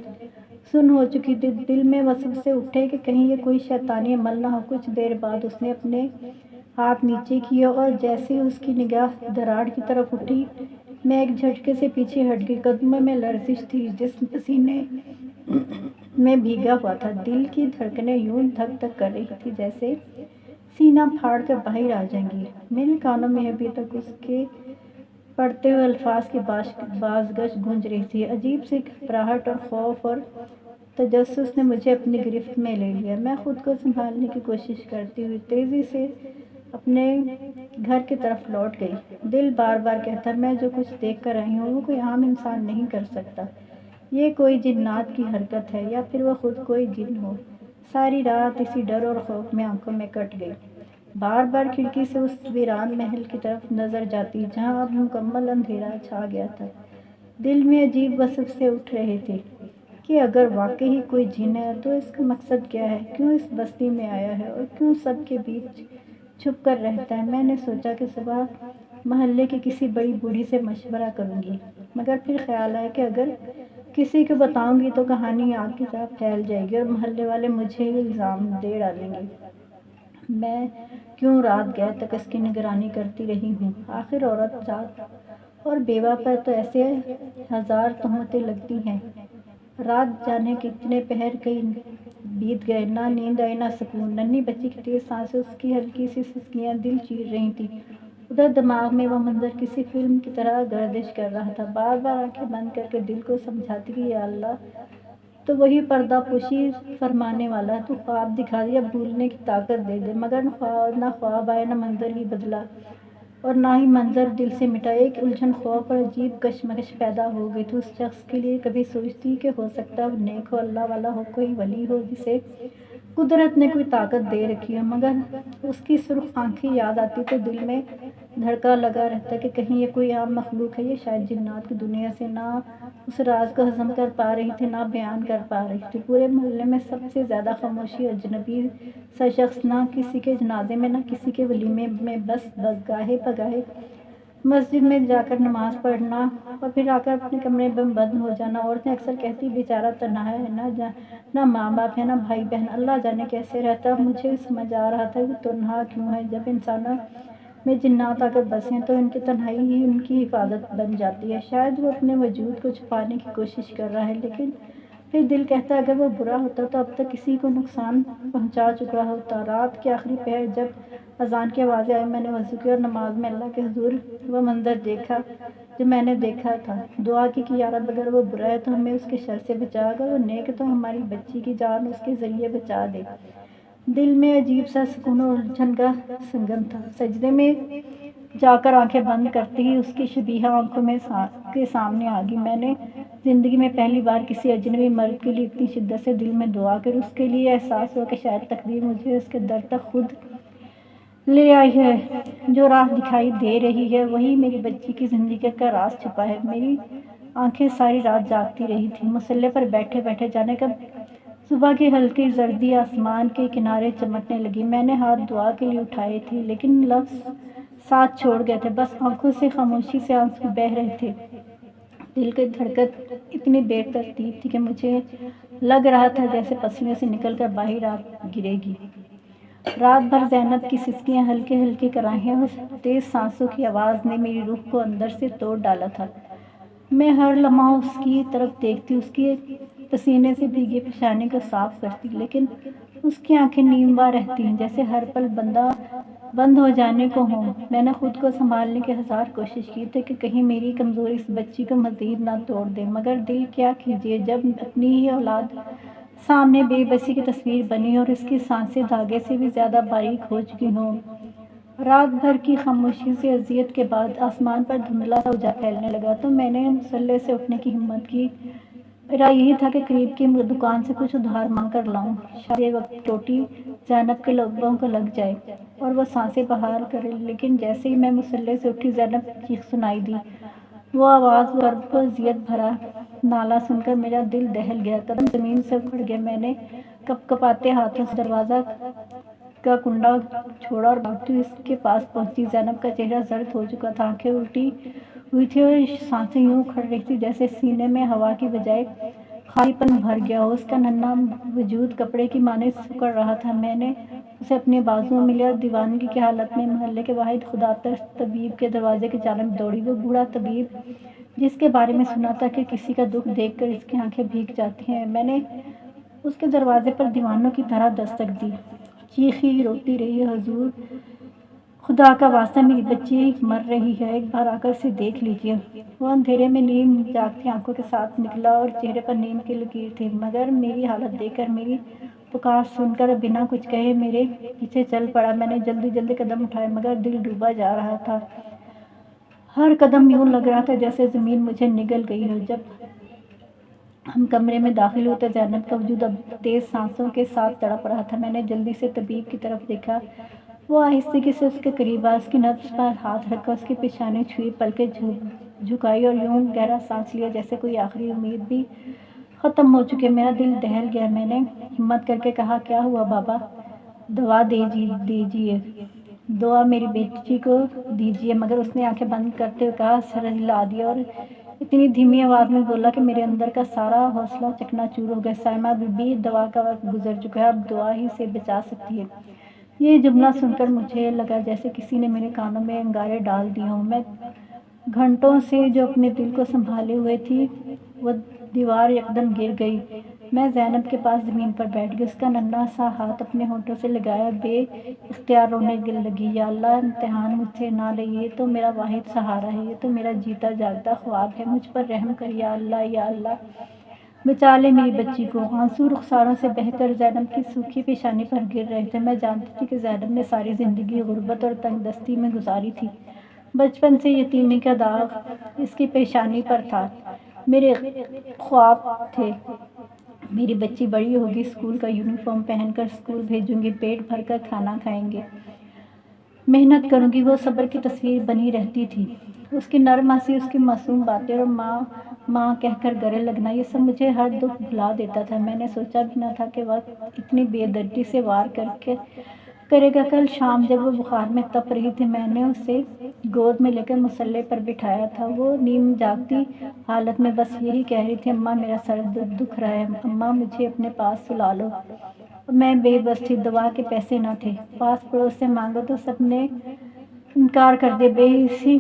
سن ہو چکی تھی۔ دل میں وسوسے اٹھے کہ کہیں یہ کوئی شیطانی عمل نہ ہو۔ کچھ دیر بعد اس نے اپنے ہاتھ نیچے کیے اور جیسے ہی اس کی نگاہ دراڑ کی طرف اٹھی، میں ایک جھٹکے سے پیچھے ہٹ گئی۔ قدموں میں لرزش تھی، جسم پسینے میں بھیگا ہوا تھا۔ دل کی دھڑکنیں یوں دھک دھک کر رہی تھی جیسے سینہ پھاڑ کر باہر آ جائیں گی۔ میرے کانوں میں ابھی تک اس کے پڑھتے ہوئے الفاظ کی بازگشت گونج رہی تھی۔ عجیب سی گھبراہٹ اور خوف اور تجسس نے مجھے اپنی گرفت میں لے لیا۔ میں خود کو سنبھالنے کی کوشش کرتی ہوئی تیزی سے اپنے گھر کی طرف لوٹ گئی۔ دل بار بار کہتا، میں جو کچھ دیکھ کر آئی ہوں وہ کوئی عام انسان نہیں کر سکتا، یہ کوئی جنات کی حرکت ہے یا پھر وہ خود کوئی جن ہو۔ ساری رات اسی ڈر اور خوف میں آنکھوں میں کٹ گئی۔ بار بار کھڑکی سے اس ویران محل کی طرف نظر جاتی جہاں اب مکمل اندھیرا چھا گیا تھا۔ دل میں عجیب وسوسے اٹھ رہے تھے کہ اگر واقعی کوئی جن ہے تو اس کا مقصد کیا ہے، کیوں اس بستی میں آیا ہے اور کیوں سب کے بیچ چھپ کر رہتا ہے۔ میں نے سوچا کہ صبح محلے کی کسی بڑی بوڑھی سے مشورہ کروں گی، مگر پھر خیال آیا کہ اگر کسی کو بتاؤں گی تو کہانی آگ کی طرح پھیل جائے گی اور محلے والے مجھے الزام دے ڈالیں گے۔ میں کیوں رات گئے تک اس کی نگرانی کرتی رہی ہوں؟ آخر عورت ذات اور بیوہ پر تو ایسے ہزار تہمتیں لگتی ہیں۔ رات جانے کتنے پہر کئی بیت گئے، نہ نیند آئی نہ سکون۔ ننھی بچی کی تیز سانسیں، اس کی ہلکی سی سسکیاں دل چیر رہی تھیں۔ ادھر دماغ میں وہ منظر کسی فلم کی طرح گردش کر رہا تھا۔ بار بار آنکھیں بند کر کے دل کو سمجھاتی کہ یا اللہ، تو وہی پردہ پوشی فرمانے والا ہے، تو خواب دکھا دیا، بھولنے کی طاقت دے دے، مگر نہ خواب آیا، نہ منظر ہی بدلا اور نہ ہی منظر دل سے مٹا۔ ایک الجھن، خوف اور عجیب کشمکش پیدا ہو گئی تھی اس شخص کے لیے۔ کبھی سوچتی کہ ہو سکتا ہے وہ نیک ہو، اللہ والا ہو، کوئی ولی ہو جسے قدرت نے کوئی طاقت دے رکھی ہو، مگر اس کی سرخ آنکھیں یاد آتی تو دل میں دھڑکا لگا رہتا کہ کہیں یہ کوئی عام مخلوق ہے، یہ شاید جنات کی دنیا سے نہ اس راز کو ہضم کر پا رہی تھی، نہ بیان کر پا رہی تھی۔ پورے محلے میں سب سے زیادہ خاموشی، اجنبی سا شخص، نہ کسی کے جنازے میں، نہ کسی کے ولیمے میں، بس گاہے بگاہے مسجد میں جا کر نماز پڑھنا اور پھر آ کر اپنے کمرے میں بند ہو جانا۔ عورتیں اکثر کہتی بیچارہ تنہا ہے، نہ ماں باپ ہے، نہ بھائی بہن، اللہ جانے کیسے رہتا۔ مجھے سمجھ آ رہا تھا کہ تنہا کیوں ہے۔ جب انسانوں میں جنات آ کر بسیں تو ان کی تنہائی ہی ان کی حفاظت بن جاتی ہے۔ شاید وہ اپنے وجود کو چھپانے کی کوشش کر رہا ہے، لیکن پھر دل کہتا ہے اگر وہ برا ہوتا تو اب تک کسی کو نقصان پہنچا چکا ہوتا۔ رات کے آخری پہر جب اذان کی آوازیں آئی، میں نے وضو کیا اور نماز میں اللہ کے حضور وہ منظر دیکھا جو میں نے دیکھا تھا۔ دعا کی کہ یا رب، اگر وہ برا ہے تو ہمیں اس کے شر سے بچا، اگر وہ نیک ہے تو ہماری بچی کی جان اس کے ذریعے بچا دے۔ دل میں عجیب سا سکون اور الجھن کا سنگم تھا۔ سجدے میں جا کر آنکھیں بند کرتے ہی اس کی شبیہہ آنکھوں کے سامنے آ گئی۔ میں نے زندگی میں پہلی بار کسی اجنبی مرد کے لیے اتنی شدت سے دل میں دعا کی اور اس کے لیے احساس ہوا کہ شاید تقدیر مجھے اس کے در تک خود لے آئی ہے۔ جو راہ دکھائی دے رہی ہے وہی میری بچی کی زندگی کا راز چھپا ہے۔ میری آنکھیں ساری رات جاگتی رہی تھیں، مصلے پر بیٹھے بیٹھے، جانے کب صبح کی ہلکی زردی آسمان کے کنارے چمکنے لگی۔ میں نے ہاتھ دعا کے لیے اٹھائے تھے، لیکن لفظ ساتھ چھوڑ گئے تھے، بس آنکھوں سے خاموشی سے آنسو بہہ رہے تھے۔ دل کی دھڑکن اتنی بے ترتیب تھی کہ مجھے لگ رہا تھا جیسے پسینے سے نکل کر باہر آ گرے گی۔ رات بھر زینب کی سسکیاں، ہلکے ہلکے کراہیاں اور تیز سانسوں کی آواز نے میری روح کو اندر سے توڑ ڈالا تھا۔ میں ہر لمحہ اس کی طرف دیکھتی، اس کی پسینے سے بھیگی پیشانی کو صاف کرتی، لیکن اس کی آنکھیں نیموا رہتی، جیسے ہر پل بند ہو جانے کو ہوں۔ میں نے خود کو سنبھالنے کی ہزار کوشش کی تھی کہ کہیں میری کمزوری اس بچی کو مزید نہ توڑ دے، مگر دل کیا کیجیے جب اپنی ہی اولاد سامنے بے بسی کی تصویر بنی اور اس کی سانسیں دھاگے سے بھی زیادہ باریک ہو چکی ہوں۔ رات بھر کی خاموشی سے اذیت کے بعد آسمان پر دھندلا سا اجالا پھیلنے لگا تو میں نے مصلے سے اٹھنے کی ہمت کی۔ میرا یہی تھا کہ قریب کی دکان سے کچھ ادھار مانگ کر لاؤں، شاید یہ وقت روٹی زینب کے لبوں کو لگ جائے اور وہ سانسیں بحال کرے۔ لیکن جیسے ہی میں مصلے سے اٹھی، زینب کی چیخ سنائی دی۔ وہ آواز، وہ کرب و اذیت بھرا نالہ سن کر میرا دل دہل گیا، قدم زمین سے اکھڑ گئے۔ میں نے کپکپاتے ہاتھوں سے دروازہ کا کنڈا چھوڑا اور بھاگتی ہوئی اس کے پاس پہنچی۔ زینب کا چہرہ زرد ہو چکا تھا، آنکھیں الٹی ہوئی تھیں اور سانسیں یوں اکھڑ رہی تھیں جیسے سینے میں ہوا کی بجائے خالی پن بھر گیا ہو۔ اس کا ننھا وجود کپڑے کی مانند سکڑ رہا تھا۔ میں نے اسے اپنے بازوؤں میں لیا اور دیوانگی کی حالت میں محلے کے واحد خداپرست طبیب کے دروازے کی جانب دوڑی۔ وہ بوڑھا طبیب جس کے بارے میں سنا تھا کہ کسی کا دکھ دیکھ کر اس کی آنکھیں بھیگ جاتی ہیں۔ میں نے اس کے دروازے پر دیوانوں کی طرح دستک دی، چیخی، روتی رہی، حضور خدا کا واسطہ میری بچی مر رہی ہے، ایک بار آ کر اسے دیکھ لیجیے۔ وہ اندھیرے میں نیم جاگتی آنکھوں کے ساتھ نکلا اور چہرے پر نیند کی لکیر تھی، مگر میری حالت دیکھ کر، میری پکار سن کر بنا کچھ کہے میرے پیچھے چل پڑا۔ میں نے جلدی جلدی قدم اٹھائے، مگر دل ڈوبا جا رہا تھا۔ ہر قدم یوں لگ رہا تھا جیسے زمین مجھے نگل گئی ہو۔ جب ہم کمرے میں داخل ہوئے تو زینب کا وجود اب تیز سانسوں کے ساتھ تڑپ رہا تھا۔ میں نے جلدی سے طبیب کی طرف دیکھا، وہ آہستگی سے اس کے قریب آیا، اس کی نبض پر ہاتھ رکھا، اس کی پیشانی چھوئی، پلکیں جھکائی اور یوں گہرا سانس لیا جیسے کوئی آخری امید بھی ختم ہو چکی ہے۔ میرا دل دہل گیا۔ میں نے ہمت کر کے کہا، کیا ہوا بابا؟ دوا دیجیے، دعا میری بیٹی کو دیجیے۔ مگر اس نے آنکھیں بند کرتے ہوئے کہا، سر ہلا دیا اور اتنی دھیمی آواز میں بولا کہ میرے اندر کا سارا حوصلہ چکنا چور ہو گیا، سائمہ بی بی، دوا کا وقت گزر چکا ہے، اب دعا ہی سے بچا سکتی ہے۔ یہ جملہ سن کر مجھے لگا جیسے کسی نے میرے کانوں میں انگارے ڈال دیے ہوں۔ میں گھنٹوں سے جو اپنے دل کو سنبھالے ہوئے تھی وہ دیوار یکدم گر گئی۔ میں زینب کے پاس زمین پر بیٹھ گئی، اس کا ننھا سا ہاتھ اپنے ہونٹوں سے لگایا، بے اختیار رونے لگی۔ یا اللہ، امتحان مجھ سے نہ لے، یہ تو میرا واحد سہارا ہے، یہ تو میرا جیتا جاگتا خواب ہے، مجھ پر رحم کر یا اللہ، یا اللہ۔ بچا لے میری بچی کو۔ آنسو رخساروں سے بہہ کر زینب کی سوکھی پیشانی پر گر رہے تھے۔ میں جانتی تھی کہ زینب نے ساری زندگی غربت اور تنگ دستی میں گزاری تھی۔ بچپن سے یتیمی کا داغ اس کی پیشانی پر تھا۔ میرے خواب تھے میری بچی بڑی ہوگی، اسکول کا یونیفارم پہن کر اسکول بھیجوں گی، پیٹ بھر کر کھانا کھائیں گے، محنت کروں گی۔ وہ صبر کی تصویر بنی رہتی تھی، اس کی نرم ہنسی، اس کی معصوم باتیں اور ماں ماں کہہ کر گلے لگنا، یہ سب مجھے ہر دکھ بھلا دیتا تھا۔ میں نے سوچا بھی نہ تھا کہ وقت اتنی بے دردی سے وار کرے گا۔ کل شام جب وہ بخار میں تپ رہی تھی، میں نے اسے گود میں لے کر مصلے پر بٹھایا تھا۔ وہ نیم جاگتی حالت میں بس یہی کہہ رہی تھی، اماں میرا سر دکھ رہا ہے، اماں مجھے اپنے پاس سلا لو۔ میں بے بس تھی، دوا کے پیسے نہ تھے، پاس پڑوس سے مانگو تو سب نے انکار کر دیا، بے حسی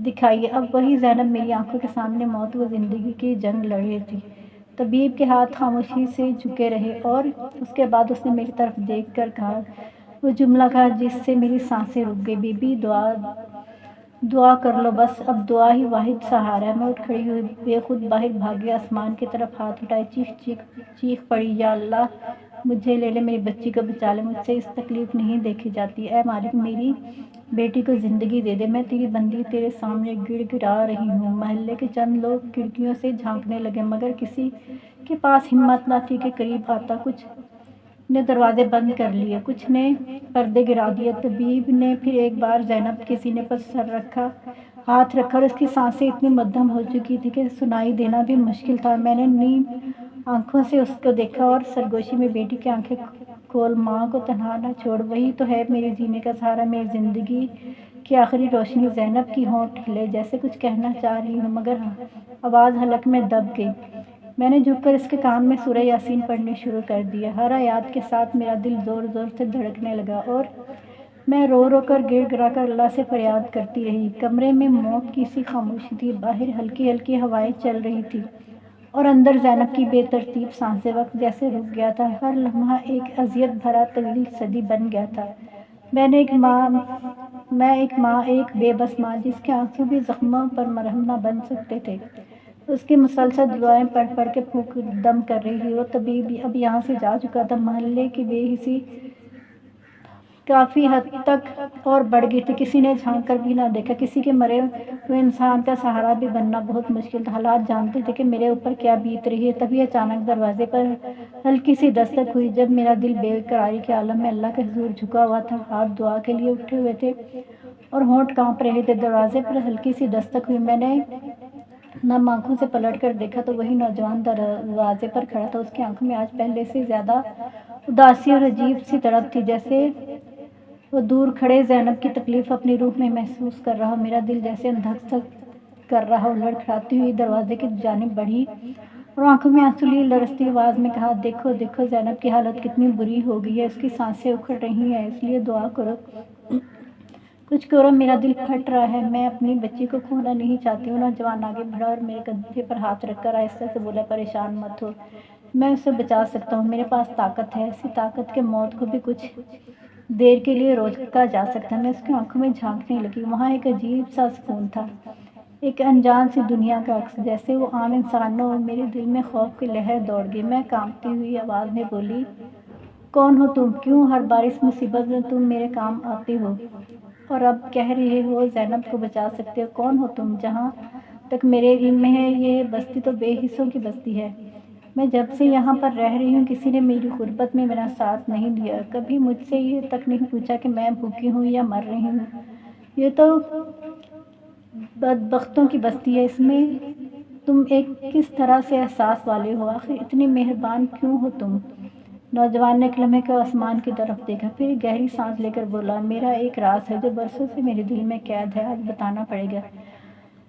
دکھائی۔ اب وہی زینب میری آنکھوں کے سامنے موت و زندگی کی جنگ لڑ رہی تھی۔ طبیب کے ہاتھ خاموشی سے جھکے رہے اور اس کے بعد اس نے میری طرف دیکھ کر وہ جملہ کہا جس سے میری سانسیں رک گئی، بی بی دعا کر لو، بس اب دعا ہی واحد سہارا ہے۔ میں اٹھ کھڑی ہوئی، بے خود باہر بھاگی، آسمان کی طرف ہاتھ اٹھائے، چیخ پڑی، یا اللہ مجھے لے لے، میری بچی کو بچا لے، مجھ سے اس تکلیف نہیں دیکھی جاتی، اے مالک میری بیٹی کو زندگی دے دے، میں تیری بندی تیرے سامنے گڑ گڑا رہی ہوں۔ محلے کے چند لوگ کھڑکیوں سے جھانکنے لگے، مگر کسی کے پاس ہمت نہ تھی کہ قریب آتا۔ کچھ نے دروازے بند کر لیے، کچھ نے پردے گرا دیے۔ طبیب نے پھر ایک بار زینب کے سینے پر ہاتھ رکھا اور اس کی سانسیں اتنی مدھم ہو چکی تھی کہ سنائی دینا بھی مشکل تھا۔ میں نے نیم آنکھوں سے اس کو دیکھا اور سرگوشی میں بیٹی کی آنکھیں کھول، ماں کو تنہا نہ چھوڑ، وہی تو ہے میرے جینے کا سہارا، میری زندگی کی آخری روشنی۔ زینب کی ہونٹ ہلے جیسے کچھ کہنا چاہ رہی ہوں، مگر آواز حلق میں دب گئی۔ میں نے جھک کر اس کے کان میں سورہ یاسین پڑھنی شروع کر دیا۔ ہر آیات کے ساتھ میرا دل زور زور سے دھڑکنے لگا اور میں رو رو کر گڑ گڑا کر اللہ سے فریاد کرتی رہی۔ کمرے میں موت کی سی خاموشی تھی، باہر ہلکی ہلکی ہوائیں چل رہی تھیں اور اندر زینب کی بے ترتیب سانسیں۔ وقت جیسے رک گیا تھا، ہر لمحہ ایک اذیت بھرا طویل صدی بن گیا تھا۔ میں ایک ماں، ایک بے بس ماں، جس کے آنسو بھی زخموں پر مرہم نہ بن سکتے تھے، اس کی مسلسل دعائیں پڑھ پڑھ کے پھونک دم کر رہی تھی۔ وہ طبیب اب یہاں سے جا چکا تھا۔ محلے کی بے حسی کافی حد تک اور بڑھ گئی تھی، کسی نے جھانک کر بھی نہ دیکھا۔ کسی کے مرے ہوئے انسان کا سہارا بھی بننا بہت مشکل تھا۔ حالات جانتے تھے کہ میرے اوپر کیا بیت رہی ہے۔ تبھی اچانک دروازے پر ہلکی سی دستک ہوئی۔ جب میرا دل بے قراری کے عالم میں اللہ کے حضور جھکا ہوا تھا، ہاتھ دعا کے لیے اٹھے ہوئے تھے اور ہونٹ کانپ رہے تھے، دروازے پر ہلکی سی دستک ہوئی۔ میں نے نم آنکھوں سے پلٹ کر دیکھا تو وہی نوجوان دروازے پر کھڑا تھا۔ اس کی آنکھوں میں آج پہلے سے زیادہ اداسی اور عجیب سی تڑپ تھی، جیسے وہ دور کھڑے زینب کی تکلیف اپنی روح میں محسوس کر رہا ہو۔ میرا دل جیسے دھک کر رہا ہو۔ لڑکھڑاتی ہوئی دروازے کی جانب بڑھی اور آنکھوں میں آنسو لیے لرزتی آواز میں کہا، دیکھو دیکھو، زینب کی حالت کتنی بری ہو گئی ہے، اس کی سانسیں اکھڑ رہی ہیں، اس لیے دعا کرو، کچھ کرو، میرا دل پھٹ رہا ہے، میں اپنی بچی کو کھونا نہیں چاہتی ہوں۔ نوجوان آگے بڑھا اور میرے کندھے پر ہاتھ رکھ کر آہستہ سے بولا، پریشان مت ہو، میں اسے بچا سکتا ہوں، میرے پاس طاقت ہے، ایسی طاقت کہ موت کو بھی کچھ دیر کے لیے روکا جا سکتا ہے۔ میں اس کی آنکھوں میں جھانکنے لگی، وہاں ایک عجیب سا سکون تھا، ایک انجان سی دنیا کا عکس، جیسے وہ عام انسان ہو۔ میرے دل میں خوف کی لہر دوڑ گئی۔ میں کانپتی ہوئی آواز میں بولی، کون ہو تم؟ کیوں ہر بار اس مصیبت میں تم میرے کام آتے ہو اور اب کہہ رہے ہو زینب کو بچا سکتے ہو؟ کون ہو تم؟ جہاں تک میرے علم میں ہے، یہ بستی تو بے حسوں کی بستی ہے۔ میں جب سے یہاں پر رہ رہی ہوں، کسی نے میری غربت میں میرا ساتھ نہیں دیا، کبھی مجھ سے یہ تک نہیں پوچھا کہ میں بھوکی ہوں یا مر رہی ہوں۔ یہ تو بدبختوں کی بستی ہے، اس میں تم ایک کس طرح سے احساس والے ہو؟ آخر اتنی مہربان کیوں ہو تم؟ نوجوان نے ایک لمحے کو آسمان کی طرف دیکھا، پھر گہری سانس لے کر بولا، میرا ایک راز ہے جو برسوں سے میرے دل میں قید ہے، آج بتانا پڑے گا۔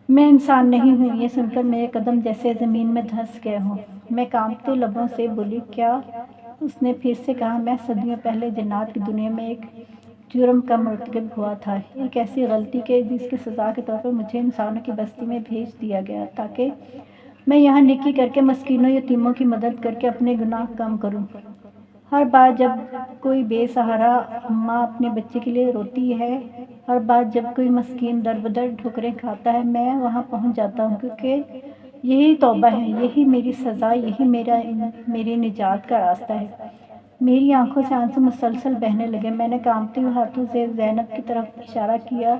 میں انسان نہیں ہوں۔ یہ سن کر میرے قدم جیسے زمین میں دھنس گئے ہوں۔ میں کانپتے لبوں سے بولی، کیا؟ اس نے پھر سے کہا، میں صدیوں پہلے جنات کی دنیا میں ایک جرم کا مرتکب ہوا تھا، ایک ایسی غلطی کہ جس کی سزا کے طور پر مجھے انسانوں کی بستی میں بھیج دیا گیا، تاکہ میں یہاں نیکی کر کے مسکینوں یتیموں کی مدد کر کے اپنے گناہ کم کروں۔ ہر بار جب کوئی بے سہارا ماں اپنے بچے کے لیے روتی ہے، ہر بار جب کوئی مسکین در بدر ٹھوکریں کھاتا ہے، میں وہاں پہنچ جاتا ہوں، کیونکہ یہی توبہ ہے، یہی میری سزا، یہی میری نجات کا راستہ ہے۔ میری آنکھوں سے آنسو مسلسل بہنے لگے۔ میں نے کانپتے ہوئے ہاتھوں سے زینب کی طرف اشارہ کیا،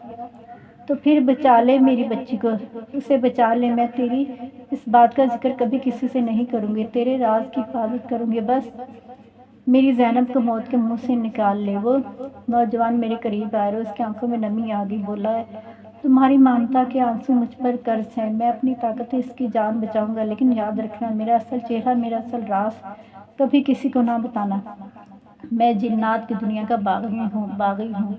تو پھر بچا لے میری بچی کو، اسے بچا لے۔ میں تیری اس بات کا ذکر کبھی کسی سے نہیں کروں گی، تیرے راز کی حفاظت کروں گی، بس میری زینب کو موت کے منہ سے نکال لے۔ وہ نوجوان میرے قریب آیا اور اس کی آنکھوں میں نمی آ گئی۔ بولا، تمہاری ممتا کے آنسو مجھ پر قرض ہیں، میں اپنی طاقت سے اس کی جان بچاؤں گا، لیکن یاد رکھنا، میرا اصل چہرہ، میرا اصل راز کبھی کسی کو نہ بتانا۔ میں جنات کی دنیا کا باغی ہوں،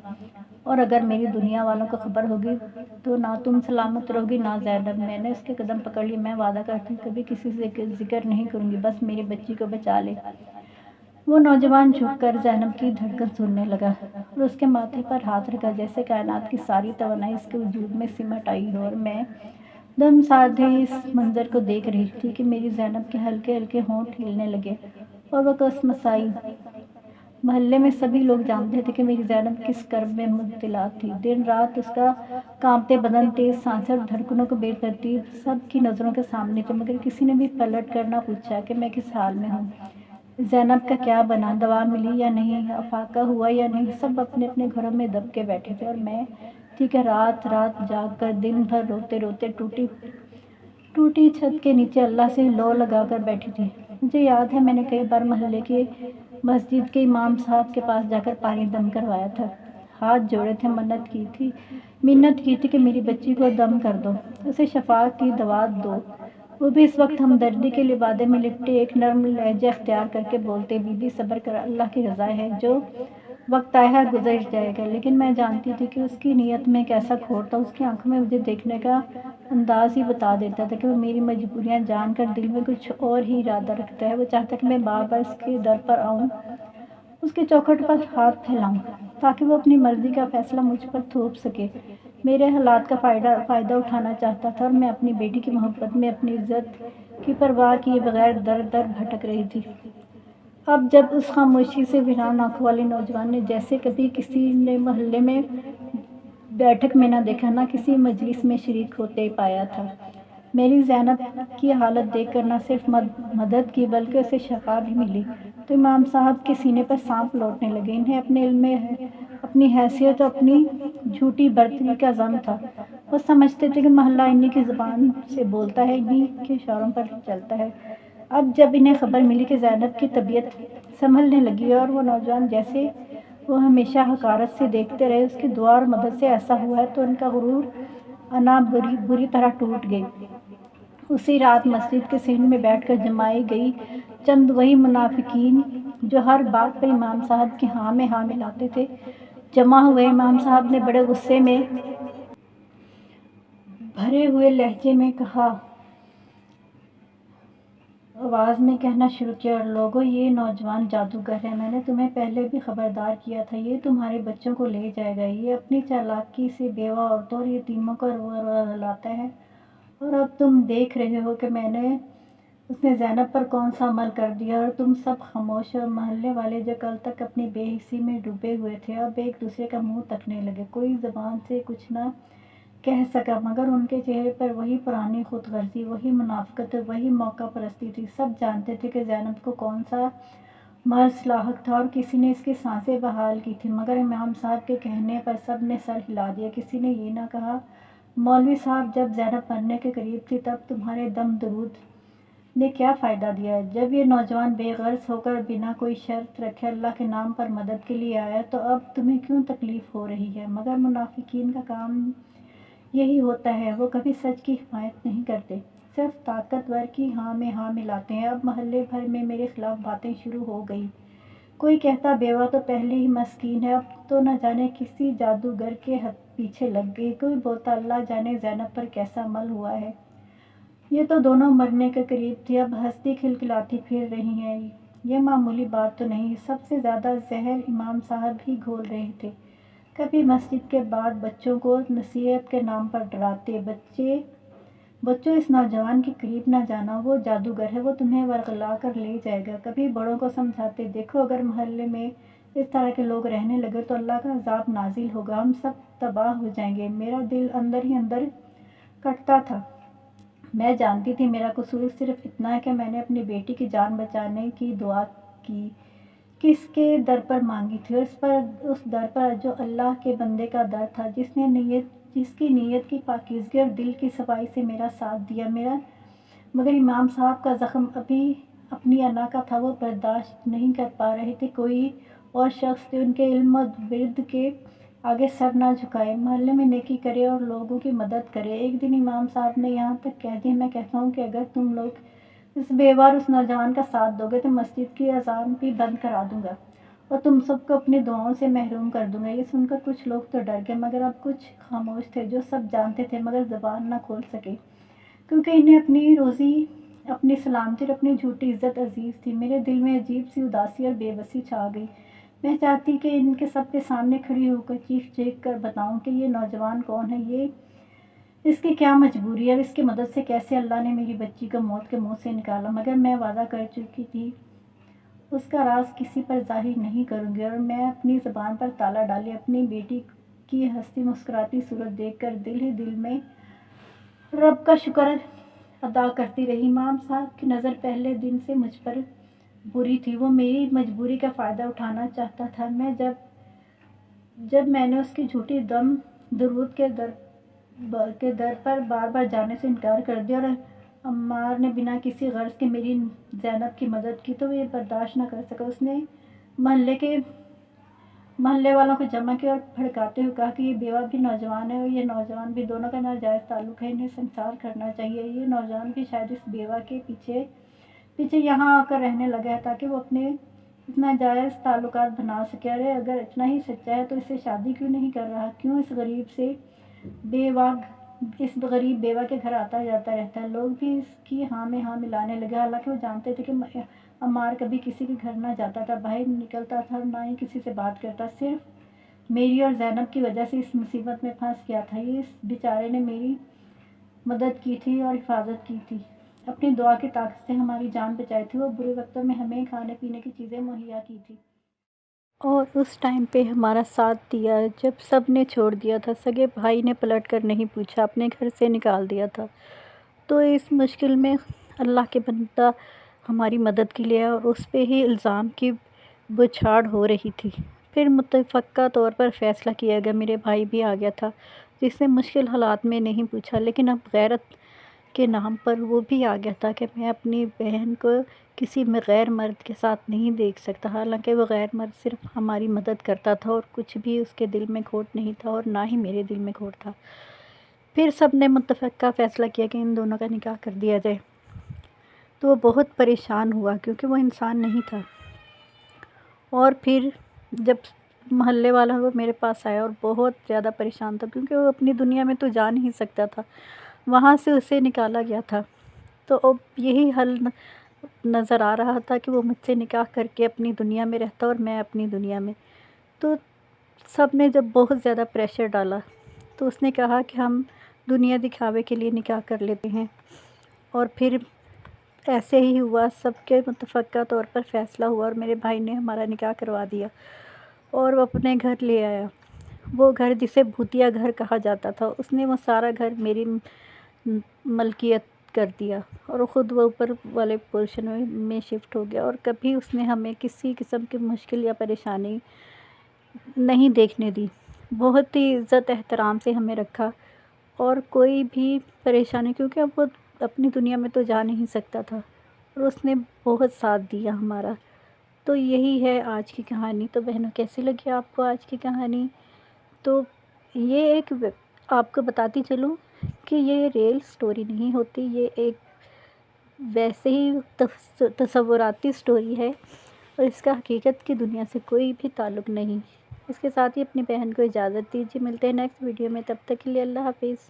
اور اگر میری دنیا والوں کو خبر ہوگی تو نہ تم سلامت رہو گی نہ زینب۔ میں نے اس کے قدم پکڑ لیے۔ میں وعدہ کرتی ہوں کبھی کسی سے ذکر نہیں کروں گی، بس میری بچی کو بچا لے۔ وہ نوجوان جھک کر زینب کی دھڑکن سننے لگا اور اس کے ماتھے پر ہاتھ رکھا، جیسے کائنات کی ساری توانائی اس کے وجود میں سمٹ آئی ہو، اور میں دم سادھے اس منظر کو دیکھ رہی تھی کہ میری زینب کے ہلکے ہلکے ہونٹ ہلنے لگے اور وہ کسمسائی۔ محلے میں سبھی لوگ جانتے تھے کہ میری زینب کس کرب میں مبتلا تھی۔ دن رات اس کا کانپتے بدن، تیز سانسیں اور دھڑکنوں کو بے ترتیب سب کی نظروں کے سامنے تھے، مگر کسی نے بھی پلٹ کر نہ پوچھا کہ میں کس حال میں ہوں، زینب کا کیا بنا، دوا ملی یا نہیں، افاقہ ہوا یا نہیں۔ سب اپنے اپنے گھروں میں دب کے بیٹھے تھے، اور میں تھی کہ رات رات جاگ کر دن بھر روتے روتے ٹوٹی چھت کے نیچے اللہ سے لو لگا کر بیٹھی تھی۔ مجھے یاد ہے میں نے کئی بار محلے کی مسجد کے امام صاحب کے پاس جا کر پانی دم کروایا تھا، ہاتھ جوڑے تھے، منت کی تھی کہ میری بچی کو دم کر دو، اسے شفا کی دوا دو۔ وہ بھی اس وقت ہمدردی کے لبادے میں لپٹے ایک نرم لہجہ اختیار کر کے بولتے، بی بی صبر کر، اللہ کی رضا ہے، جو وقت آئے گا گزر جائے گا۔ لیکن میں جانتی تھی کہ اس کی نیت میں کیسا کھوٹ تھا، اس کی آنکھوں میں مجھے دیکھنے کا انداز ہی بتا دیتا تھا کہ وہ میری مجبوریاں جان کر دل میں کچھ اور ہی ارادہ رکھتا ہے۔ وہ چاہتا کہ میں بار بار اس کے در پر آؤں، اس کے چوکھٹ پر ہاتھ پھیلاؤں، تاکہ وہ اپنی مرضی کا فیصلہ مجھ پر تھوپ سکے۔ میرے حالات کا فائدہ اٹھانا چاہتا تھا، اور میں اپنی بیٹی کی محبت میں اپنی عزت کی پرواہ کیے بغیر در در بھٹک رہی تھی۔ اب جب اس خاموشی سے ویران آنکھوں والے نوجوان نے، جیسے کبھی کسی نے محلے میں بیٹھک میں نہ دیکھا، نہ کسی مجلس میں شریک ہوتے پایا تھا، میری زینب کی حالت دیکھ کر نہ صرف مدد کی بلکہ اسے شفا بھی ملی، تو امام صاحب کے سینے پر سانپ لوٹنے لگے۔ انہیں اپنے علم میں اپنی حیثیت اور اپنی جھوٹی برتری کا غم تھا۔ وہ سمجھتے تھے کہ محلہ انہی کی زبان سے بولتا ہے، انہی کے اشاروں پر چلتا ہے۔ اب جب انہیں خبر ملی کہ زینب کی طبیعت سنبھلنے لگی ہے، اور وہ نوجوان جسے وہ ہمیشہ حقارت سے دیکھتے رہے اس کی دعا اور مدد سے ایسا ہوا ہے، تو ان کا غرور انا بری طرح ٹوٹ گئی۔ اسی رات مسجد کے صحن میں بیٹھ کر جمائی گئی چند وہی منافقین جو ہر بات پر امام صاحب کی ہاں میں ہاں ملاتے تھے، جمع ہوئے۔ امام صاحب نے بڑے غصے میں بھرے ہوئے لہجے میں آواز میں کہنا شروع کیا، اور لوگو، یہ نوجوان جادوگر ہے، میں نے تمہیں پہلے بھی خبردار کیا تھا، یہ تمہارے بچوں کو لے جائے گا، یہ اپنی چالاکی سے بیوہ عورتوں اور یتیموں کو رلاتا ہے، اور اب تم دیکھ رہے ہو کہ اس نے زینب پر کون سا عمل کر دیا، اور تم سب خاموش ہو۔ محلے والے جو کل تک اپنی بے حسی میں ڈوبے ہوئے تھے، اب ایک دوسرے کا منہ تکنے لگے۔ کوئی زبان سے کچھ نہ کہہ سکا، مگر ان کے چہرے پر وہی پرانی خود غرضی، وہی منافقت، وہی موقع پرستی تھی۔ سب جانتے تھے کہ زینب کو کون سا مرض لاحق تھا، اور کسی نے اس کی سانسیں بحال کی تھیں، مگر امام صاحب کے کہنے پر سب نے سر ہلا دیا۔ کسی نے یہ نہ کہا، مولوی صاحب، جب زینب مرنے کے قریب تھی تب تمہارے دم درود نے کیا فائدہ دیا؟ جب یہ نوجوان بے غرض ہو کر بنا کوئی شرط رکھے اللہ کے نام پر مدد کے لیے آیا، تو اب تمہیں کیوں تکلیف ہو رہی ہے؟ مگر منافقین کا کام یہی ہوتا ہے، وہ کبھی سچ کی حمایت نہیں کرتے، صرف طاقتور کی ہاں میں ہاں ملاتے ہیں۔ اب محلے بھر میں میرے خلاف باتیں شروع ہو گئی۔ کوئی کہتا بیوہ تو پہلے ہی مسکین ہے، اب تو نہ جانے کسی جادوگر کے پیچھے لگ گئی۔ کوئی بولتا اللہ جانے زینب پر کیسا عمل ہوا ہے، یہ تو دونوں مرنے کے قریب تھی، اب ہنستی کھلکھلاتی پھر رہی ہیں، یہ معمولی بات تو نہیں۔ سب سے زیادہ زہر امام صاحب ہی گھول رہے تھے۔ کبھی مسجد کے بعد بچوں کو نصیحت کے نام پر ڈراتے، بچوں اس نوجوان کے قریب نہ جانا، وہ جادوگر ہے، وہ تمہیں ورغلا کر لے جائے گا۔ کبھی بڑوں کو سمجھاتے، دیکھو اگر محلے میں اس طرح کے لوگ رہنے لگے تو اللہ کا عذاب نازل ہوگا، ہم سب تباہ ہو جائیں گے۔ میرا دل اندر ہی اندر کٹتا تھا، میں جانتی تھی میرا قصور صرف اتنا ہے کہ میں نے اپنی بیٹی کی جان بچانے کی دعا کی کس کے در پر مانگی تھی، اس در پر جو اللہ کے بندے کا در تھا، جس کی نیت کی پاکیزگی اور دل کی صفائی سے میرا ساتھ دیا۔ مگر امام صاحب کا زخم ابھی اپنی انا کا تھا، وہ برداشت نہیں کر پا رہے تھے کوئی اور شخص جو ان کے علم و ورد کے آگے سر نہ جھکائے، محلے میں نیکی کرے اور لوگوں کی مدد کرے۔ ایک دن امام صاحب نے یہاں تک کہہ دیا، میں کہتا ہوں کہ اگر تم لوگ اس بیوہ اور اس نوجوان کا ساتھ دو گے تو مسجد کی اذان بھی بند کرا دوں گا اور تم سب کو اپنی دعاؤں سے محروم کر دوں گا۔ یہ سن کر کچھ لوگ تو ڈر گئے، مگر اب کچھ خاموش تھے جو سب جانتے تھے مگر زبان نہ کھول سکے، کیونکہ انہیں اپنی روزی، اپنی سلامتی اور اپنی جھوٹی عزت عزیز تھی۔ میرے دل میں عجیب سی اداسی اور بے بسی چھا گئی۔ میں چاہتی کہ ان کے سب کے سامنے کھڑی ہو کر چیخ کر بتاؤں کہ یہ نوجوان کون ہے، اس کی کیا مجبوری ہے اور اس کی مدد سے کیسے اللہ نے میری بچی کو موت کے منہ سے نکالا، مگر میں وعدہ کر چکی تھی اس کا راز کسی پر ظاہر نہیں کروں گی، اور میں اپنی زبان پر تالا ڈالے اپنی بیٹی کی ہنستی مسکراتی صورت دیکھ کر دل ہی دل میں رب کا شکر ادا کرتی رہی۔ امام صاحب کی نظر پہلے دن سے مجھ پر بری تھی، وہ میری مجبوری کا فائدہ اٹھانا چاہتا تھا۔ جب میں نے اس کی جھوٹی دم درود کے در پر بار بار جانے سے انکار کر دیا اور عمار نے بنا کسی غرض کے میری زینب کی مدد کی تو وہ یہ برداشت نہ کر سکا۔ اس نے محلے والوں کو جمع کیا اور بھڑکاتے ہوئے کہا کہ یہ بیوہ بھی نوجوان ہے اور یہ نوجوان بھی، دونوں کا ناجائز تعلق ہے، انہیں سنسار کرنا چاہیے۔ یہ نوجوان بھی شاید اس بیوہ کے پیچھے یہاں آ کر رہنے لگا ہے تاکہ وہ اپنے ناجائز تعلقات بنا سکے۔ ارے اگر اتنا ہی سچا ہے تو اسے شادی کیوں نہیں کر رہا؟ کیوں اس غریب بیوہ کے گھر آتا جاتا رہتا ہے؟ لوگ بھی اس کی ہاں میں ہاں ملانے لگے، حالانکہ وہ جانتے تھے کہ عمار کبھی کسی کے گھر نہ جاتا تھا، باہر نکلتا تھا، نہ ہی کسی سے بات کرتا، صرف میری اور زینب کی وجہ سے اس مصیبت میں پھنس گیا تھا۔ یہ اس بیچارے نے میری مدد کی تھی اور حفاظت کی تھی، اپنی دعا کی طاقت سے ہماری جان بچائی تھی، وہ برے وقتوں میں ہمیں کھانے پینے کی چیزیں مہیا کی تھی اور اس ٹائم پہ ہمارا ساتھ دیا جب سب نے چھوڑ دیا تھا۔ سگے بھائی نے پلٹ کر نہیں پوچھا، اپنے گھر سے نکال دیا تھا۔ تو اس مشکل میں اللہ کے بندہ ہماری مدد کے لیے اور اس پہ ہی الزام کی بچھاڑ ہو رہی تھی۔ پھر متفقہ طور پر فیصلہ کیا گیا، میرے بھائی بھی آ گیا تھا جس نے مشکل حالات میں نہیں پوچھا، لیکن اب غیرت کے نام پر وہ بھی آ گیا تھا کہ میں اپنی بہن کو کسی غیر مرد کے ساتھ نہیں دیکھ سکتا، حالانکہ وہ غیر مرد صرف ہماری مدد کرتا تھا اور کچھ بھی اس کے دل میں کھوٹ نہیں تھا اور نہ ہی میرے دل میں کھوٹ تھا۔ پھر سب نے متفقہ فیصلہ کیا کہ ان دونوں کا نکاح کر دیا جائے، تو وہ بہت پریشان ہوا کیونکہ وہ انسان نہیں تھا۔ اور پھر جب محلے والا وہ میرے پاس آیا اور بہت زیادہ پریشان تھا کیونکہ وہ اپنی دنیا میں تو جا نہیں سکتا تھا، وہاں سے اسے نکالا گیا تھا، تو اب یہی حل نظر آ رہا تھا کہ وہ مجھ سے نکاح کر کے اپنی دنیا میں رہتا اور میں اپنی دنیا میں۔ تو سب نے جب بہت زیادہ پریشر ڈالا تو اس نے کہا کہ ہم دنیا دکھاوے کے لیے نکاح کر لیتے ہیں، اور پھر ایسے ہی ہوا، سب کے متفقہ طور پر فیصلہ ہوا اور میرے بھائی نے ہمارا نکاح کروا دیا اور وہ اپنے گھر لے آیا۔ وہ گھر جسے بھوتیا گھر کہا جاتا تھا، اس نے وہ سارا گھر میری ملکیت کر دیا اور خود وہ اوپر والے پورشن میں شفٹ ہو گیا، اور کبھی اس نے ہمیں کسی قسم کی مشکل یا پریشانی نہیں دیکھنے دی، بہت ہی عزت احترام سے ہمیں رکھا اور کوئی بھی پریشانی، کیونکہ اب وہ اپنی دنیا میں تو جا نہیں سکتا تھا اور اس نے بہت ساتھ دیا ہمارا۔ تو یہی ہے آج کی کہانی۔ تو بہنوں کیسی لگی آپ کو آج کی کہانی؟ تو یہ ایک آپ کو بتاتی چلوں کہ یہ ریل سٹوری نہیں ہوتی، یہ ایک ویسے ہی تصوراتی سٹوری ہے اور اس کا حقیقت کی دنیا سے کوئی بھی تعلق نہیں۔ اس کے ساتھ ہی اپنی بہن کو اجازت دیجیے، ملتے ہیں نیکسٹ ویڈیو میں، تب تک کے لیے اللہ حافظ۔